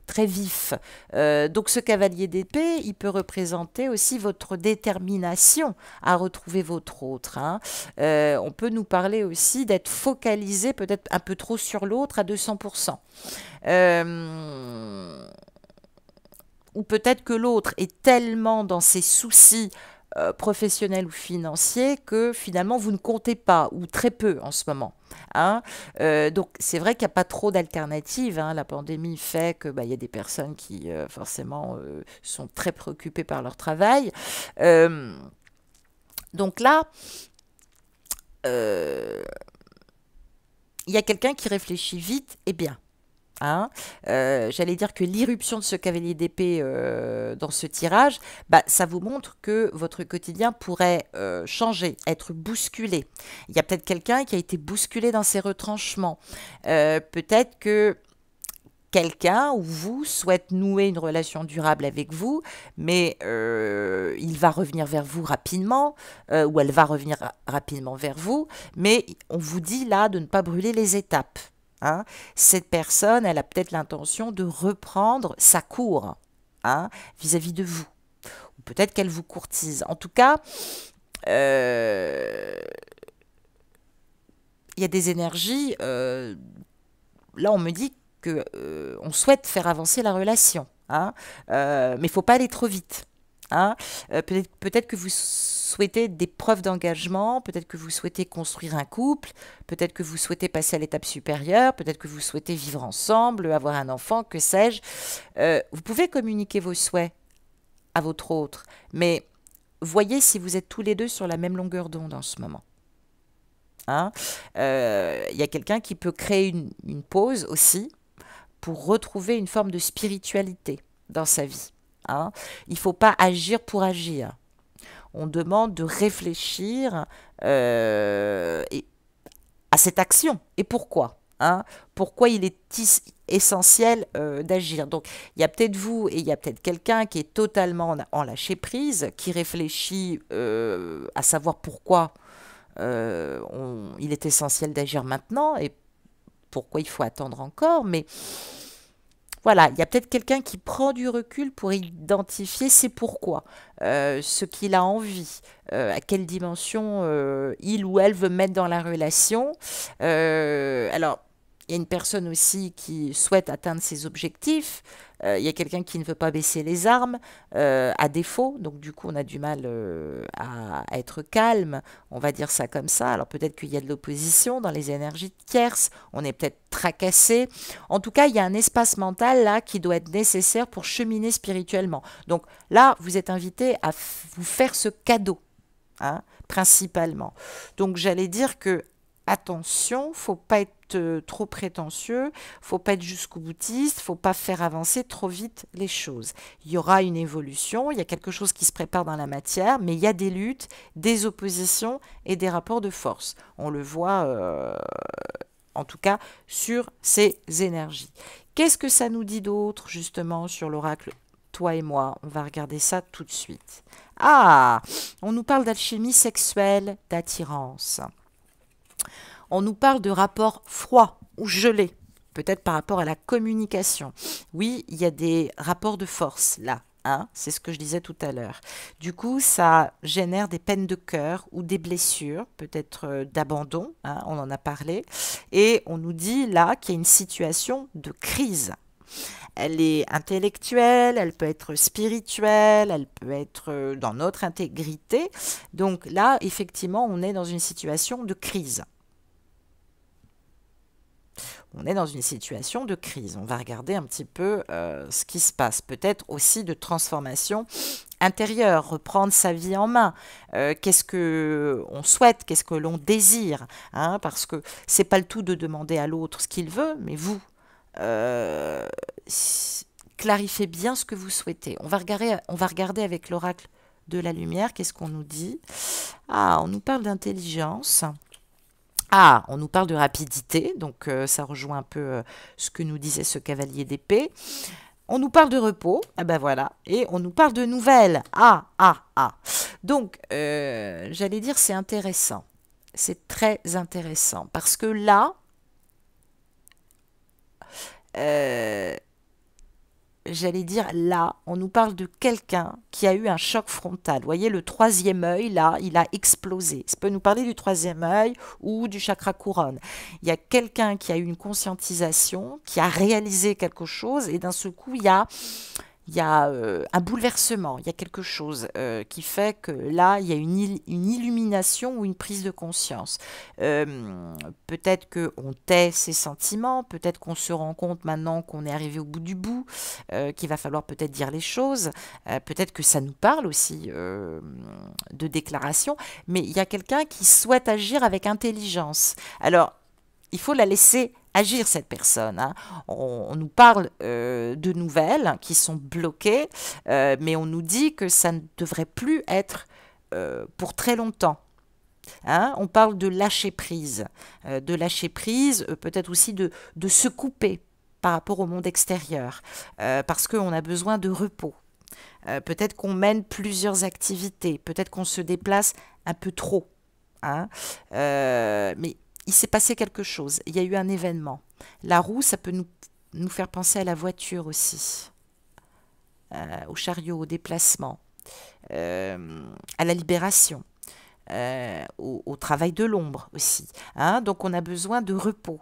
très vif. Donc ce cavalier d'épée, il peut représenter aussi votre détermination à retrouver votre autre. Hein. On peut nous parler aussi d'être focalisé peut-être un peu trop sur l'autre à 200%. Ou peut-être que l'autre est tellement dans ses soucis professionnels ou financiers que finalement vous ne comptez pas, ou très peu en ce moment. Hein. Donc c'est vrai qu'il n'y a pas trop d'alternatives. Hein. La pandémie fait que y a des personnes qui forcément sont très préoccupées par leur travail. Donc là, il y a quelqu'un qui réfléchit vite et bien. Hein. J'allais dire que l'irruption de ce cavalier d'épée dans ce tirage, ça vous montre que votre quotidien pourrait changer, être bousculé. Il y a peut-être quelqu'un qui a été bousculé dans ses retranchements. Peut-être que quelqu'un ou vous souhaite nouer une relation durable avec vous, mais il va revenir vers vous rapidement, ou elle va revenir rapidement vers vous, mais on vous dit là de ne pas brûler les étapes. Hein. Cette personne, elle a peut-être l'intention de reprendre sa cour vis-à-vis de vous. Ou peut-être qu'elle vous courtise. En tout cas, il y a des énergies, là on me dit qu'on souhaite faire avancer la relation, hein, mais il ne faut pas aller trop vite. Hein. Peut-être que vous souhaitez des preuves d'engagement, peut-être que vous souhaitez construire un couple, peut-être que vous souhaitez passer à l'étape supérieure, peut-être que vous souhaitez vivre ensemble, avoir un enfant, que sais-je. Vous pouvez communiquer vos souhaits à votre autre, mais voyez si vous êtes tous les deux sur la même longueur d'onde en ce moment. Hein. Y a quelqu'un qui peut créer une pause aussi pour retrouver une forme de spiritualité dans sa vie. Hein. Il ne faut pas agir pour agir. On demande de réfléchir à cette action. Et pourquoi? Hein. Pourquoi il est essentiel d'agir? Donc, il y a peut-être vous et il y a peut-être quelqu'un qui est totalement en lâcher prise, qui réfléchit à savoir pourquoi il est essentiel d'agir maintenant et pourquoi il faut attendre encore. Mais voilà, il y a peut-être quelqu'un qui prend du recul pour identifier ses pourquoi, ce qu'il a envie, à quelle dimension il ou elle veut mettre dans la relation. Alors, il y a une personne aussi qui souhaite atteindre ses objectifs. Il y a quelqu'un qui ne veut pas baisser les armes, à défaut. Donc, du coup, on a du mal à être calme. On va dire ça comme ça. Alors, peut-être qu'il y a de l'opposition dans les énergies tierces. On est peut-être tracassé. En tout cas, il y a un espace mental là qui doit être nécessaire pour cheminer spirituellement. Donc, là, vous êtes invité à vous faire ce cadeau. hein, principalement. Donc j'allais dire que attention, faut pas être trop prétentieux, faut pas être jusqu'au boutiste, faut pas faire avancer trop vite les choses. Il y aura une évolution, il y a quelque chose qui se prépare dans la matière, mais il y a des luttes, des oppositions et des rapports de force. On le voit en tout cas sur ces énergies. Qu'est-ce que ça nous dit d'autre justement sur l'oracle toi et moi? On va regarder ça tout de suite. Ah, on nous parle d'alchimie sexuelle, d'attirance. On nous parle de rapports froids ou gelés, peut-être par rapport à la communication. Oui, il y a des rapports de force là, hein, c'est ce que je disais tout à l'heure. Du coup, ça génère des peines de cœur ou des blessures, peut-être d'abandon, hein, on en a parlé. Et on nous dit là qu'il y a une situation de crise. Elle est intellectuelle, elle peut être spirituelle, elle peut être dans notre intégrité. Donc là, effectivement, on est dans une situation de crise. On est dans une situation de crise. On va regarder un petit peu ce qui se passe. Peut-être aussi de transformation intérieure, reprendre sa vie en main. Qu'est-ce que on souhaite, qu'est-ce que l'on désire, hein, parce que c'est pas le tout de demander à l'autre ce qu'il veut, mais vous, euh, clarifiez bien ce que vous souhaitez. On va regarder avec l'oracle de la lumière, qu'est-ce qu'on nous dit? Ah, on nous parle d'intelligence. Ah, on nous parle de rapidité, donc ça rejoint un peu ce que nous disait ce cavalier d'épée. On nous parle de repos, ah ben voilà, et on nous parle de nouvelles. Ah, ah, ah. Donc, j'allais dire, c'est intéressant. C'est très intéressant, parce que là, j'allais dire là, on nous parle de quelqu'un qui a eu un choc frontal. Vous voyez, le troisième œil, là, il a explosé. Ça peut nous parler du troisième œil ou du chakra couronne. Il y a quelqu'un qui a eu une conscientisation, qui a réalisé quelque chose, et d'un seul coup, il y a un bouleversement, il y a quelque chose qui fait que là, il y a une illumination ou une prise de conscience. Peut-être qu'on tait ses sentiments, peut-être qu'on se rend compte maintenant qu'on est arrivé au bout du bout, qu'il va falloir peut-être dire les choses, peut-être que ça nous parle aussi de déclaration, mais il y a quelqu'un qui souhaite agir avec intelligence. Alors, il faut la laisser agir, cette personne, hein. On nous parle de nouvelles qui sont bloquées, mais on nous dit que ça ne devrait plus être pour très longtemps. Hein. On parle de lâcher prise, peut-être aussi de se couper par rapport au monde extérieur, parce qu'on a besoin de repos. Peut-être qu'on mène plusieurs activités, peut-être qu'on se déplace un peu trop, hein. Mais il s'est passé quelque chose, il y a eu un événement. La roue, ça peut nous faire penser à la voiture aussi, au chariot, au déplacement, à la libération, au travail de l'ombre aussi, hein. Donc on a besoin de repos,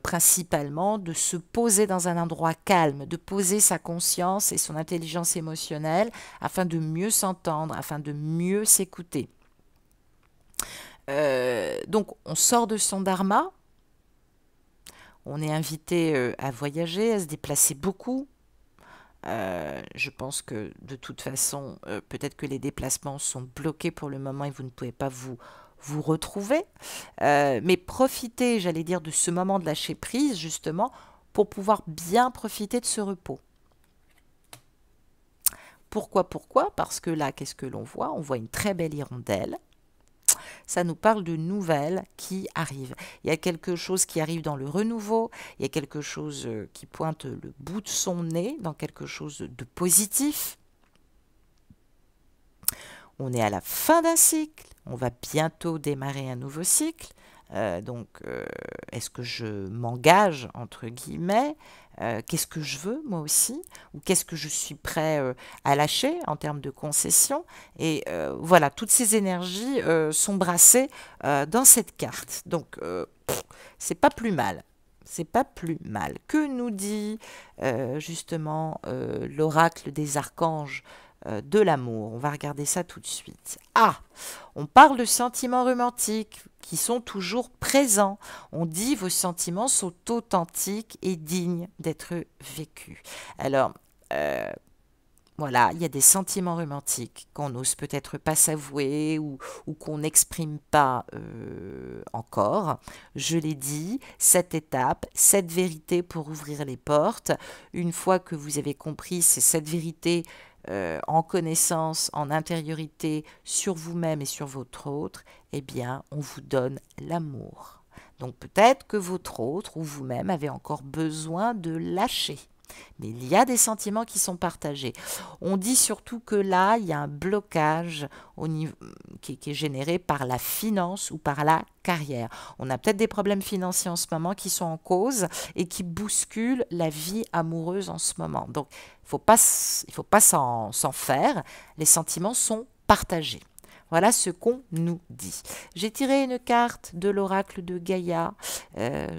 principalement de se poser dans un endroit calme, de poser sa conscience et son intelligence émotionnelle afin de mieux s'entendre, afin de mieux s'écouter. Donc on sort de son dharma, on est invité à voyager, à se déplacer beaucoup. Je pense que de toute façon, peut-être que les déplacements sont bloqués pour le moment et vous ne pouvez pas vous retrouver. Mais profitez, j'allais dire, de ce moment de lâcher prise, justement, pour pouvoir bien profiter de ce repos. Pourquoi? Parce que là, qu'est-ce que l'on voit? On voit une très belle hirondelle. Ça nous parle de nouvelles qui arrivent. Il y a quelque chose qui arrive dans le renouveau, il y a quelque chose qui pointe le bout de son nez dans quelque chose de positif. On est à la fin d'un cycle, on va bientôt démarrer un nouveau cycle. Est-ce que je m'engage, entre guillemets, qu'est-ce que je veux, moi aussi, ou qu'est-ce que je suis prêt à lâcher en termes de concession. Et voilà, toutes ces énergies sont brassées dans cette carte. Donc, c'est pas plus mal. C'est pas plus mal. Que nous dit justement l'oracle des archanges de l'amour? On va regarder ça tout de suite. Ah, on parle de sentiments romantiques qui sont toujours présents. On dit vos sentiments sont authentiques et dignes d'être vécus. Alors, Voilà, il y a des sentiments romantiques qu'on n'ose peut-être pas s'avouer ou qu'on n'exprime pas encore. Je l'ai dit, cette étape, cette vérité pour ouvrir les portes. Une fois que vous avez compris, c'est cette vérité en connaissance, en intériorité sur vous-même et sur votre autre, eh bien, on vous donne l'amour. Donc peut-être que votre autre ou vous-même avez encore besoin de lâcher. Mais il y a des sentiments qui sont partagés. On dit surtout que là, il y a un blocage au niveau, qui est généré par la finance ou par la carrière. On a peut-être des problèmes financiers en ce moment qui sont en cause et qui bousculent la vie amoureuse en ce moment. Donc, il ne faut pas s'en faire. Les sentiments sont partagés. Voilà ce qu'on nous dit. J'ai tiré une carte de l'oracle de Gaïa,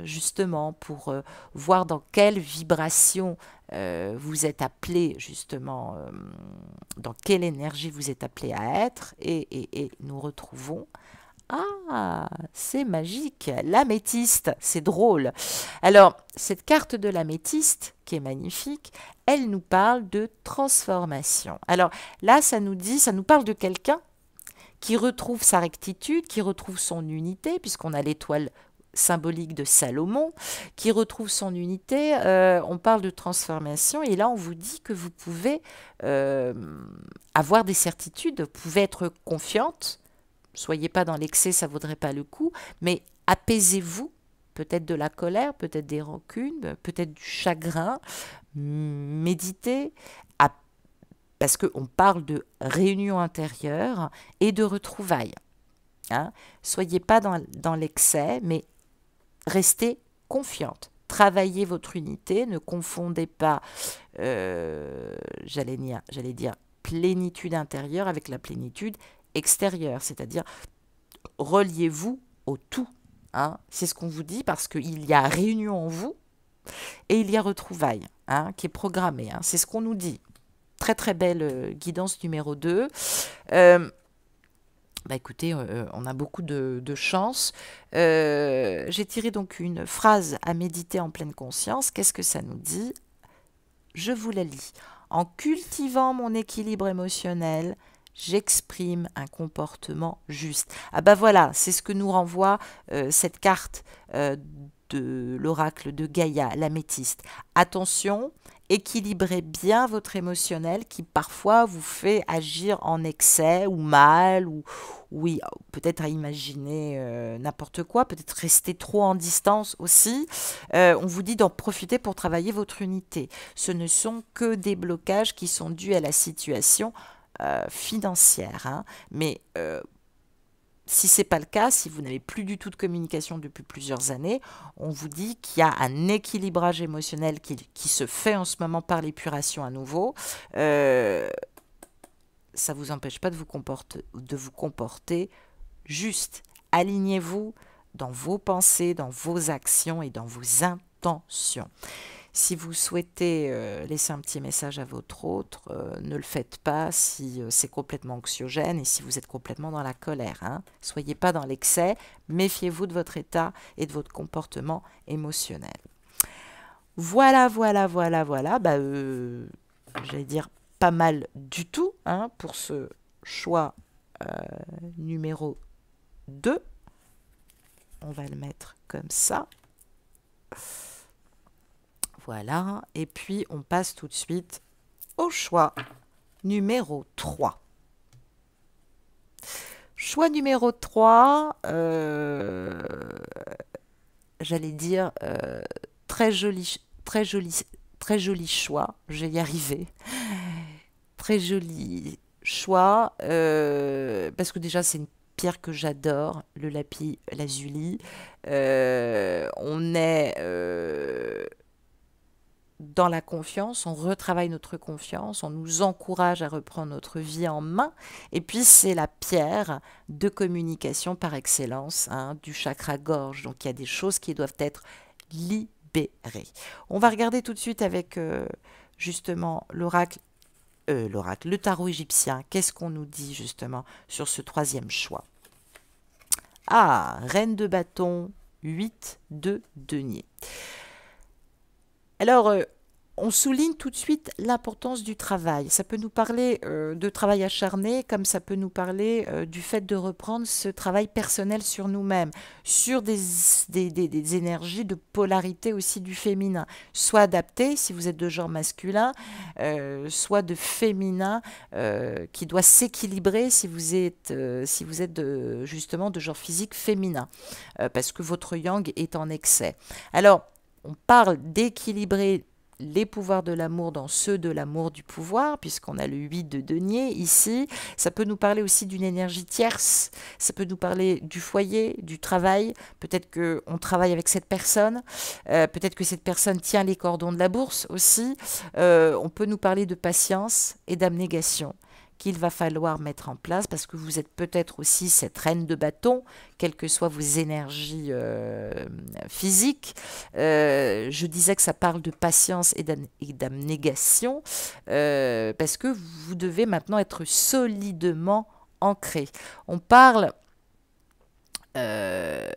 justement pour voir dans quelle vibration vous êtes appelé, justement, dans quelle énergie vous êtes appelé à être. Et nous retrouvons... Ah, c'est magique, l'améthyste, c'est drôle. Alors, cette carte de l'améthyste, qui est magnifique, elle nous parle de transformation. Alors là, ça nous parle de quelqu'un qui retrouve sa rectitude, qui retrouve son unité, puisqu'on a l'étoile symbolique de Salomon, qui retrouve son unité. On parle de transformation et là on vous dit que vous pouvez avoir des certitudes, vous pouvez être confiante, soyez pas dans l'excès, ça vaudrait pas le coup, mais apaisez-vous, peut-être de la colère, peut-être des rancunes, peut-être du chagrin, méditez, parce qu'on parle de réunion intérieure et de retrouvailles. Hein. Soyez pas dans l'excès, mais restez confiante. Travaillez votre unité, ne confondez pas, j'allais dire, plénitude intérieure avec la plénitude extérieure, c'est-à-dire reliez-vous au tout. Hein. C'est ce qu'on vous dit parce qu'il y a réunion en vous et il y a retrouvailles qui est programmée. C'est ce qu'on nous dit. Très très belle guidance numéro 2. Écoutez, on a beaucoup de chance. J'ai tiré donc une phrase à méditer en pleine conscience. Qu'est-ce que ça nous dit? Je vous la lis. En cultivant mon équilibre émotionnel, j'exprime un comportement juste. Ah bah voilà, c'est ce que nous renvoie cette carte de l'oracle de Gaïa, l'améthyste. Attention, équilibrez bien votre émotionnel qui parfois vous fait agir en excès ou mal, ou oui, peut-être à imaginer n'importe quoi, peut-être rester trop en distance aussi. On vous dit d'en profiter pour travailler votre unité. Ce ne sont que des blocages qui sont dus à la situation financière. Mais si ce n'est pas le cas, si vous n'avez plus du tout de communication depuis plusieurs années, on vous dit qu'il y a un équilibrage émotionnel qui se fait en ce moment par l'épuration à nouveau. Ça ne vous empêche pas de vous comporter juste. Alignez-vous dans vos pensées, dans vos actions et dans vos intentions. Si vous souhaitez laisser un petit message à votre autre, ne le faites pas si c'est complètement anxiogène et si vous êtes complètement dans la colère. Soyez pas dans l'excès, méfiez-vous de votre état et de votre comportement émotionnel. Voilà. J'allais dire pas mal du tout pour ce choix numéro 2. On va le mettre comme ça. Voilà, et puis on passe tout de suite au choix numéro 3. Choix numéro 3, j'allais dire très joli choix, je vais y arriver. Très joli choix, parce que déjà c'est une pierre que j'adore, le lapis lazuli. On est dans la confiance, on retravaille notre confiance, on nous encourage à reprendre notre vie en main. Et puis, c'est la pierre de communication par excellence du chakra gorge. Donc, il y a des choses qui doivent être libérées. On va regarder tout de suite avec justement le tarot égyptien. Qu'est-ce qu'on nous dit justement sur ce troisième choix? Ah, reine de bâton, 8 de denier. Alors, On souligne tout de suite l'importance du travail. Ça peut nous parler de travail acharné, comme ça peut nous parler du fait de reprendre ce travail personnel sur nous-mêmes, sur des énergies de polarité aussi du féminin, soit adaptées si vous êtes de genre masculin, soit de féminin qui doit s'équilibrer si vous êtes justement de genre physique féminin, parce que votre yang est en excès. Alors, on parle d'équilibrer les pouvoirs de l'amour dans ceux de l'amour du pouvoir, puisqu'on a le 8 de denier ici. Ça peut nous parler aussi d'une énergie tierce, ça peut nous parler du foyer, du travail. Peut-être qu'on travaille avec cette personne, peut-être que cette personne tient les cordons de la bourse aussi. On peut nous parler de patience et d'abnégation qu'il va falloir mettre en place, parce que vous êtes peut-être aussi cette reine de bâton, quelles que soient vos énergies physiques. Je disais que ça parle de patience et d'abnégation, parce que vous devez maintenant être solidement ancré. On parle de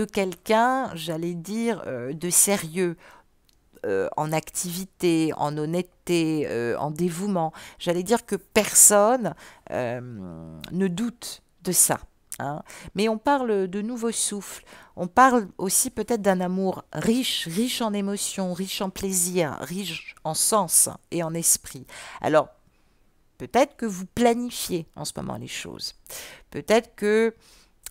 quelqu'un, j'allais dire, de sérieux, en activité, en honnêteté, en dévouement. J'allais dire que personne ne doute de ça. Hein. Mais on parle de nouveau souffle. On parle aussi peut-être d'un amour riche, riche en émotions, riche en plaisir, riche en sens et en esprit. Alors, peut-être que vous planifiez en ce moment les choses. Peut-être que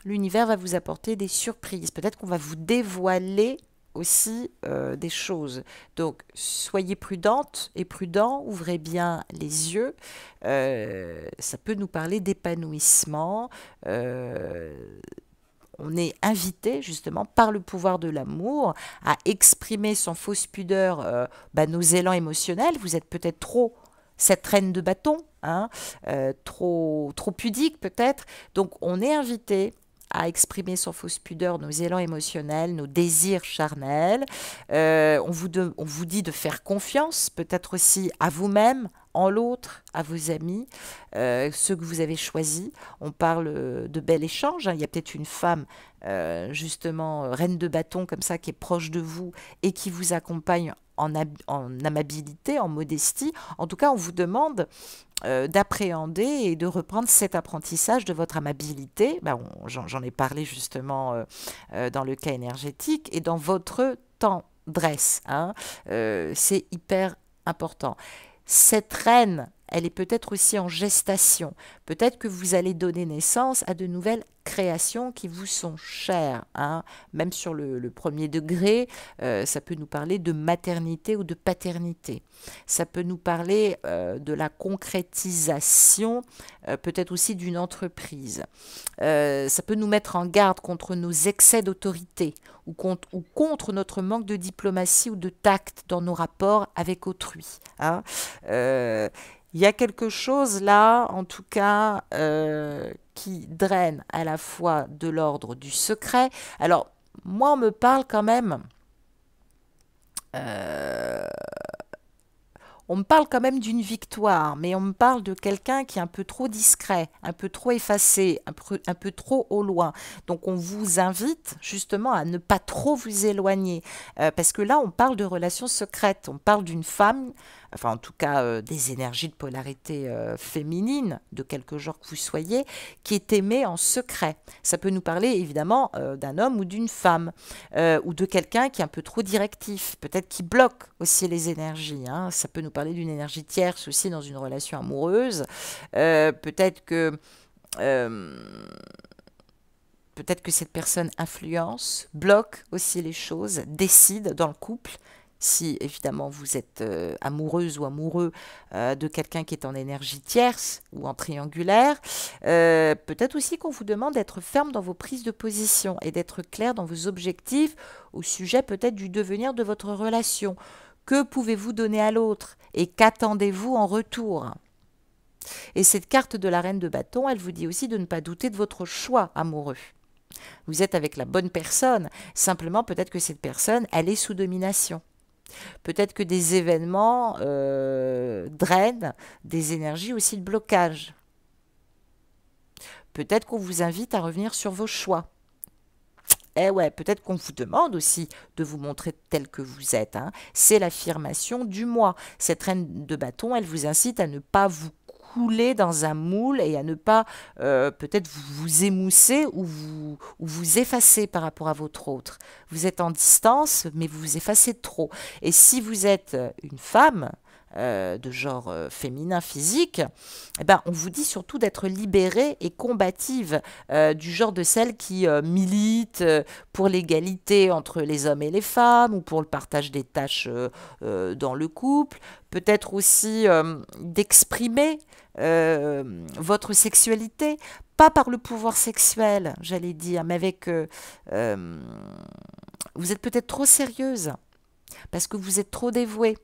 l'univers va vous apporter des surprises. Peut-être qu'on va vous dévoiler aussi des choses. Donc, soyez prudente et prudent, ouvrez bien les yeux. Ça peut nous parler d'épanouissement. On est invité justement par le pouvoir de l'amour à exprimer sans fausse pudeur nos élans émotionnels. Vous êtes peut-être trop cette reine de bâton, hein, trop pudique peut-être. Donc, on est invité à exprimer sans fausse pudeur nos élans émotionnels, nos désirs charnels. On vous dit de faire confiance, peut-être aussi à vous-même, en l'autre, à vos amis, ceux que vous avez choisis. On parle de bel échange. Hein. Il y a peut-être une femme, justement, reine de bâton, comme ça, qui est proche de vous et qui vous accompagne en amabilité, en modestie. En tout cas, on vous demande d'appréhender et de reprendre cet apprentissage de votre amabilité. J'en ai parlé justement dans le cas énergétique et dans votre tendresse. Hein. C'est hyper important. Cette reine, elle est peut-être aussi en gestation. Peut-être que vous allez donner naissance à de nouvelles créations qui vous sont chères. Hein. Même sur le premier degré, ça peut nous parler de maternité ou de paternité. Ça peut nous parler de la concrétisation, peut-être aussi d'une entreprise. Ça peut nous mettre en garde contre nos excès d'autorité ou contre notre manque de diplomatie ou de tact dans nos rapports avec autrui. Hein. Il y a quelque chose là, en tout cas, qui draine à la fois de l'ordre du secret. Alors, moi, on me parle quand même... on me parle quand même d'une victoire, mais on me parle de quelqu'un qui est un peu trop discret, un peu trop effacé, un peu trop au loin. Donc on vous invite justement à ne pas trop vous éloigner, parce que là on parle de relations secrètes, on parle d'une femme, enfin en tout cas des énergies de polarité féminine, de quelque genre que vous soyez, qui est aimée en secret. Ça peut nous parler évidemment d'un homme ou d'une femme, ou de quelqu'un qui est un peu trop directif, peut-être qui bloque aussi les énergies. Hein. Ça peut nous parler d'une énergie tierce aussi dans une relation amoureuse. Peut-être que cette personne influence, bloque aussi les choses, décide dans le couple. Si évidemment vous êtes amoureuse ou amoureux de quelqu'un qui est en énergie tierce ou en triangulaire, peut-être aussi qu'on vous demande d'être ferme dans vos prises de position et d'être clair dans vos objectifs au sujet peut-être du devenir de votre relation. Que pouvez-vous donner à l'autre et qu'attendez-vous en retour? Et cette carte de la reine de bâton, elle vous dit aussi de ne pas douter de votre choix amoureux. Vous êtes avec la bonne personne, simplement peut-être que cette personne, elle est sous domination. Peut-être que des événements drainent des énergies aussi de blocage. Peut-être qu'on vous invite à revenir sur vos choix. Eh ouais, peut-être qu'on vous demande aussi de vous montrer tel que vous êtes, hein. C'est l'affirmation du moi. Cette reine de bâton, elle vous incite à ne pas vous couler dans un moule et à ne pas peut-être vous émousser ou vous effacer par rapport à votre autre. Vous êtes en distance, mais vous vous effacez trop. Et si vous êtes une femme, de genre féminin physique, eh ben, on vous dit surtout d'être libérée et combative, du genre de celle qui milite pour l'égalité entre les hommes et les femmes ou pour le partage des tâches dans le couple, peut-être aussi d'exprimer votre sexualité, pas par le pouvoir sexuel, j'allais dire, mais avec... vous êtes peut-être trop sérieuse parce que vous êtes trop dévouée.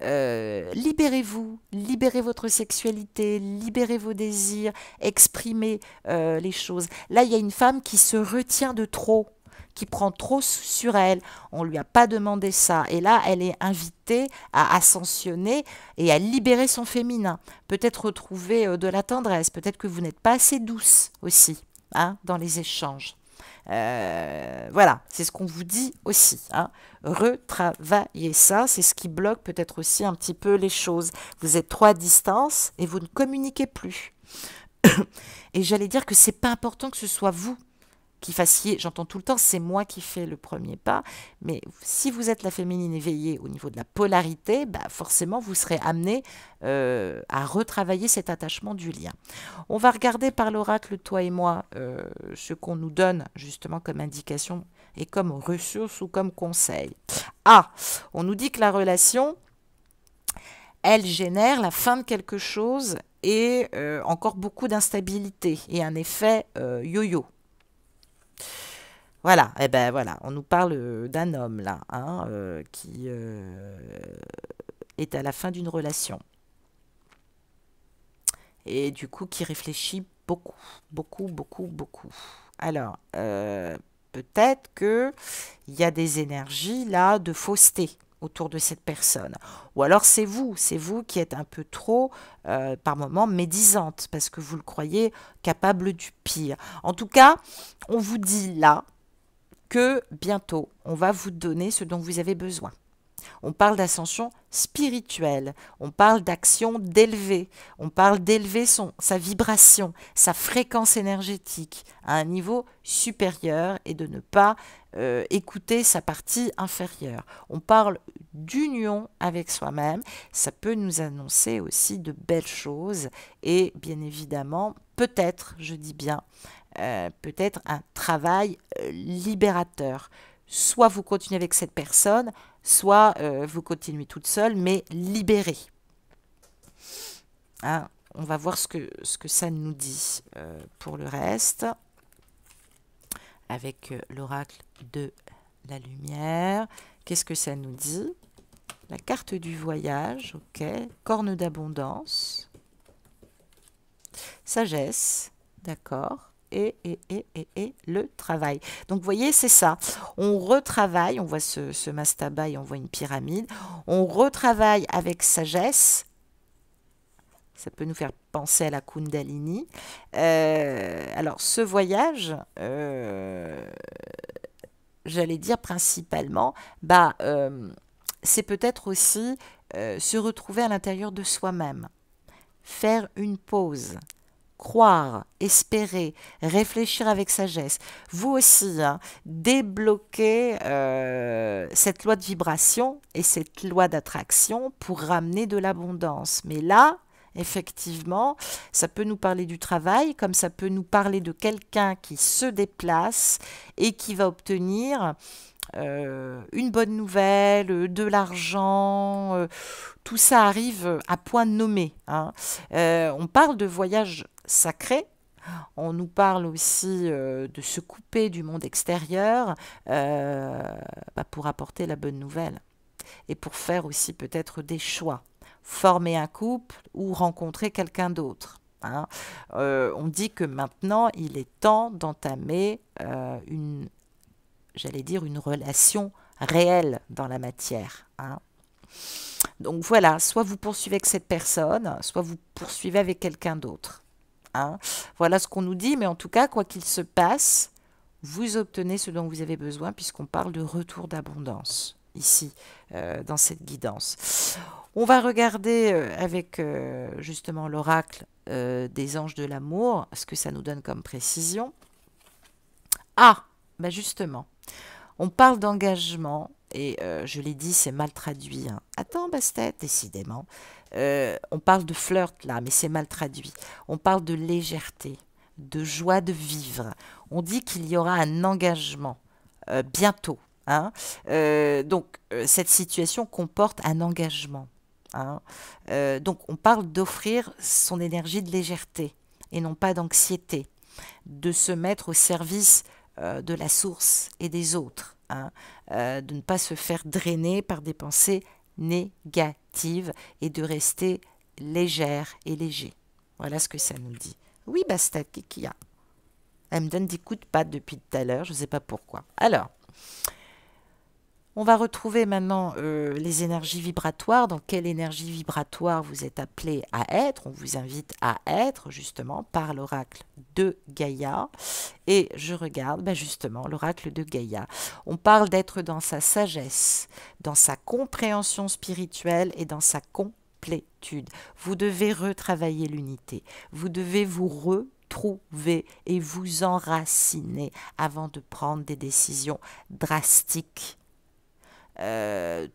Libérez-vous, libérez votre sexualité, libérez vos désirs, exprimez les choses. Là, il y a une femme qui se retient de trop, qui prend trop sur elle. On ne lui a pas demandé ça. Et là, elle est invitée à ascensionner et à libérer son féminin. Peut-être retrouver de la tendresse. Peut-être que vous n'êtes pas assez douce aussi, hein, dans les échanges. Voilà, c'est ce qu'on vous dit aussi, hein. Retravaillez ça, c'est ce qui bloque peut-être aussi un petit peu les choses. Vous êtes trop à distance et vous ne communiquez plus. Et j'allais dire que c'est pas important que ce soit vous qui fassiez, j'entends tout le temps, c'est moi qui fais le premier pas, mais si vous êtes la féminine éveillée au niveau de la polarité, bah forcément vous serez amené à retravailler cet attachement du lien. On va regarder par l'oracle, toi et moi, ce qu'on nous donne justement comme indication et comme ressource ou comme conseil. Ah, on nous dit que la relation, elle génère la fin de quelque chose et encore beaucoup d'instabilité et un effet yo-yo. Voilà, et ben voilà, on nous parle d'un homme là, hein, qui est à la fin d'une relation. Et du coup, qui réfléchit beaucoup, beaucoup, beaucoup, beaucoup. Alors, peut-être qu'il y a des énergies là de fausseté autour de cette personne. Ou alors c'est vous qui êtes un peu trop, par moments, médisante, parce que vous le croyez capable du pire. En tout cas, on vous dit là que bientôt, on va vous donner ce dont vous avez besoin. On parle d'ascension spirituelle, on parle d'action d'élever, on parle d'élever sa vibration, sa fréquence énergétique à un niveau supérieur et de ne pas écouter sa partie inférieure. On parle d'union avec soi-même, ça peut nous annoncer aussi de belles choses et bien évidemment, peut-être, je dis bien, peut-être un travail libérateur. Soit vous continuez avec cette personne, soit vous continuez toute seule, mais libérée. Hein, on va voir ce que ça nous dit pour le reste, avec l'oracle de la lumière. Qu'est-ce que ça nous dit? La carte du voyage, ok. Corne d'abondance. Sagesse, d'accord. Et le travail. Donc, vous voyez, c'est ça. On retravaille, on voit ce mastaba et on voit une pyramide. On retravaille avec sagesse. Ça peut nous faire penser à la Kundalini. Alors, ce voyage, j'allais dire principalement, c'est peut-être aussi se retrouver à l'intérieur de soi-même. Faire une pause. Croire, espérer, réfléchir avec sagesse. Vous aussi, hein, débloquer cette loi de vibration et cette loi d'attraction pour ramener de l'abondance. Mais là, effectivement, ça peut nous parler du travail, comme ça peut nous parler de quelqu'un qui se déplace et qui va obtenir une bonne nouvelle, de l'argent, tout ça arrive à point nommé, hein. On parle de voyage sacré, on nous parle aussi de se couper du monde extérieur pour apporter la bonne nouvelle et pour faire aussi peut-être des choix, former un couple ou rencontrer quelqu'un d'autre. Hein. On dit que maintenant il est temps d'entamer j'allais dire une relation réelle dans la matière. Hein. Donc voilà, soit vous poursuivez avec cette personne, soit vous poursuivez avec quelqu'un d'autre. Hein. Voilà ce qu'on nous dit, mais en tout cas, quoi qu'il se passe, vous obtenez ce dont vous avez besoin, puisqu'on parle de retour d'abondance ici, dans cette guidance. On va regarder avec justement l'oracle des anges de l'amour, ce que ça nous donne comme précision. Ah, bah justement, on parle d'engagement, et je l'ai dit, c'est mal traduit. Hein. Attends, Bastet, décidément. On parle de flirt là, mais c'est mal traduit. On parle de légèreté, de joie de vivre. On dit qu'il y aura un engagement bientôt. Hein. Donc, cette situation comporte un engagement. Hein. Donc, on parle d'offrir son énergie de légèreté et non pas d'anxiété, de se mettre au service de la source et des autres, hein, de ne pas se faire drainer par des pensées négatives et de rester légère et léger. Voilà ce que ça nous dit. Oui, Basta, qu'est-ce qu'il y a? Elle me donne des coups de patte depuis tout à l'heure, je ne sais pas pourquoi. Alors, on va retrouver maintenant les énergies vibratoires. Dans quelle énergie vibratoire vous êtes appelé à être? On vous invite à être justement par l'oracle de Gaïa. Et je regarde justement l'oracle de Gaïa. On parle d'être dans sa sagesse, dans sa compréhension spirituelle et dans sa complétude. Vous devez retravailler l'unité. Vous devez vous retrouver et vous enraciner avant de prendre des décisions drastiques.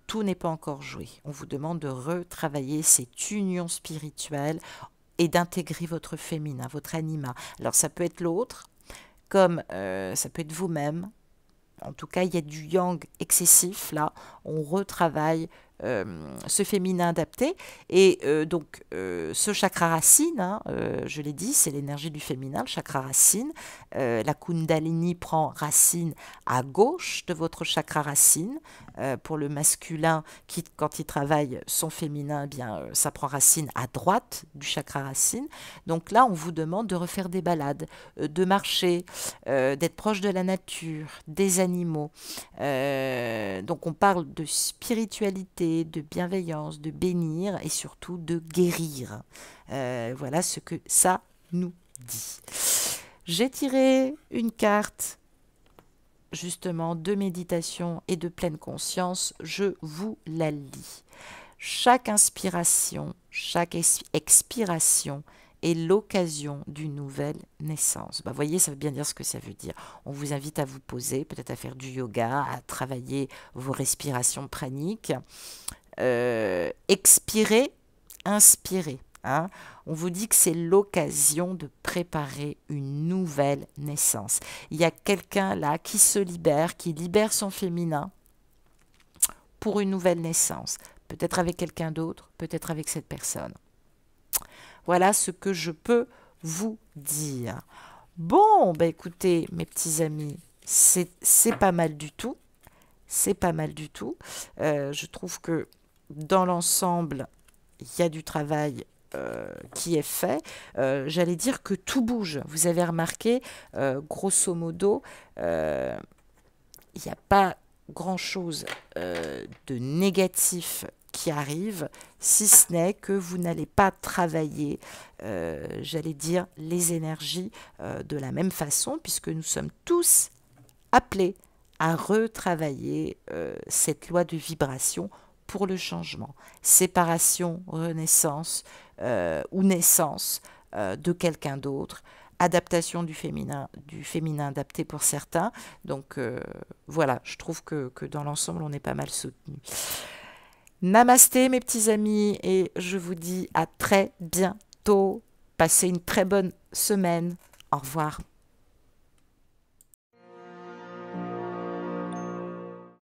Tout n'est pas encore joué. On vous demande de retravailler cette union spirituelle et d'intégrer votre féminin, votre anima. Alors ça peut être l'autre, comme ça peut être vous-même. En tout cas, il y a du yang excessif là. On retravaille ce féminin adapté. Et donc, ce chakra racine, hein, je l'ai dit, c'est l'énergie du féminin, le chakra racine. La Kundalini prend racine à gauche de votre chakra racine. Pour le masculin, qui, quand il travaille son féminin, ça prend racine à droite du chakra racine. Donc là, on vous demande de refaire des balades, de marcher, d'être proche de la nature, des animaux. Donc on parle de spiritualité, de bienveillance, de bénir et surtout de guérir. Voilà ce que ça nous dit. J'ai tiré une carte justement de méditation et de pleine conscience. Je vous la lis. Chaque inspiration, chaque expiration est l'occasion d'une nouvelle naissance. Vous voyez, ça veut bien dire ce que ça veut dire. On vous invite à vous poser, peut-être à faire du yoga, à travailler vos respirations praniques. Expirer, inspirer. Hein. On vous dit que c'est l'occasion de préparer une nouvelle naissance. Il y a quelqu'un là qui se libère, qui libère son féminin pour une nouvelle naissance. Peut-être avec quelqu'un d'autre, peut-être avec cette personne. Voilà ce que je peux vous dire. Bon, écoutez, mes petits amis, c'est pas mal du tout. C'est pas mal du tout. Je trouve que dans l'ensemble, il y a du travail qui est fait. J'allais dire que tout bouge. Vous avez remarqué, grosso modo, il n'y a pas grand-chose de négatif qui arrive, si ce n'est que vous n'allez pas travailler, j'allais dire, les énergies de la même façon, puisque nous sommes tous appelés à retravailler cette loi de vibration pour le changement. Séparation, renaissance ou naissance de quelqu'un d'autre, adaptation du féminin adapté pour certains. Donc voilà, je trouve que dans l'ensemble, on est pas mal soutenu. Namasté mes petits amis, et je vous dis à très bientôt. Passez une très bonne semaine. Au revoir.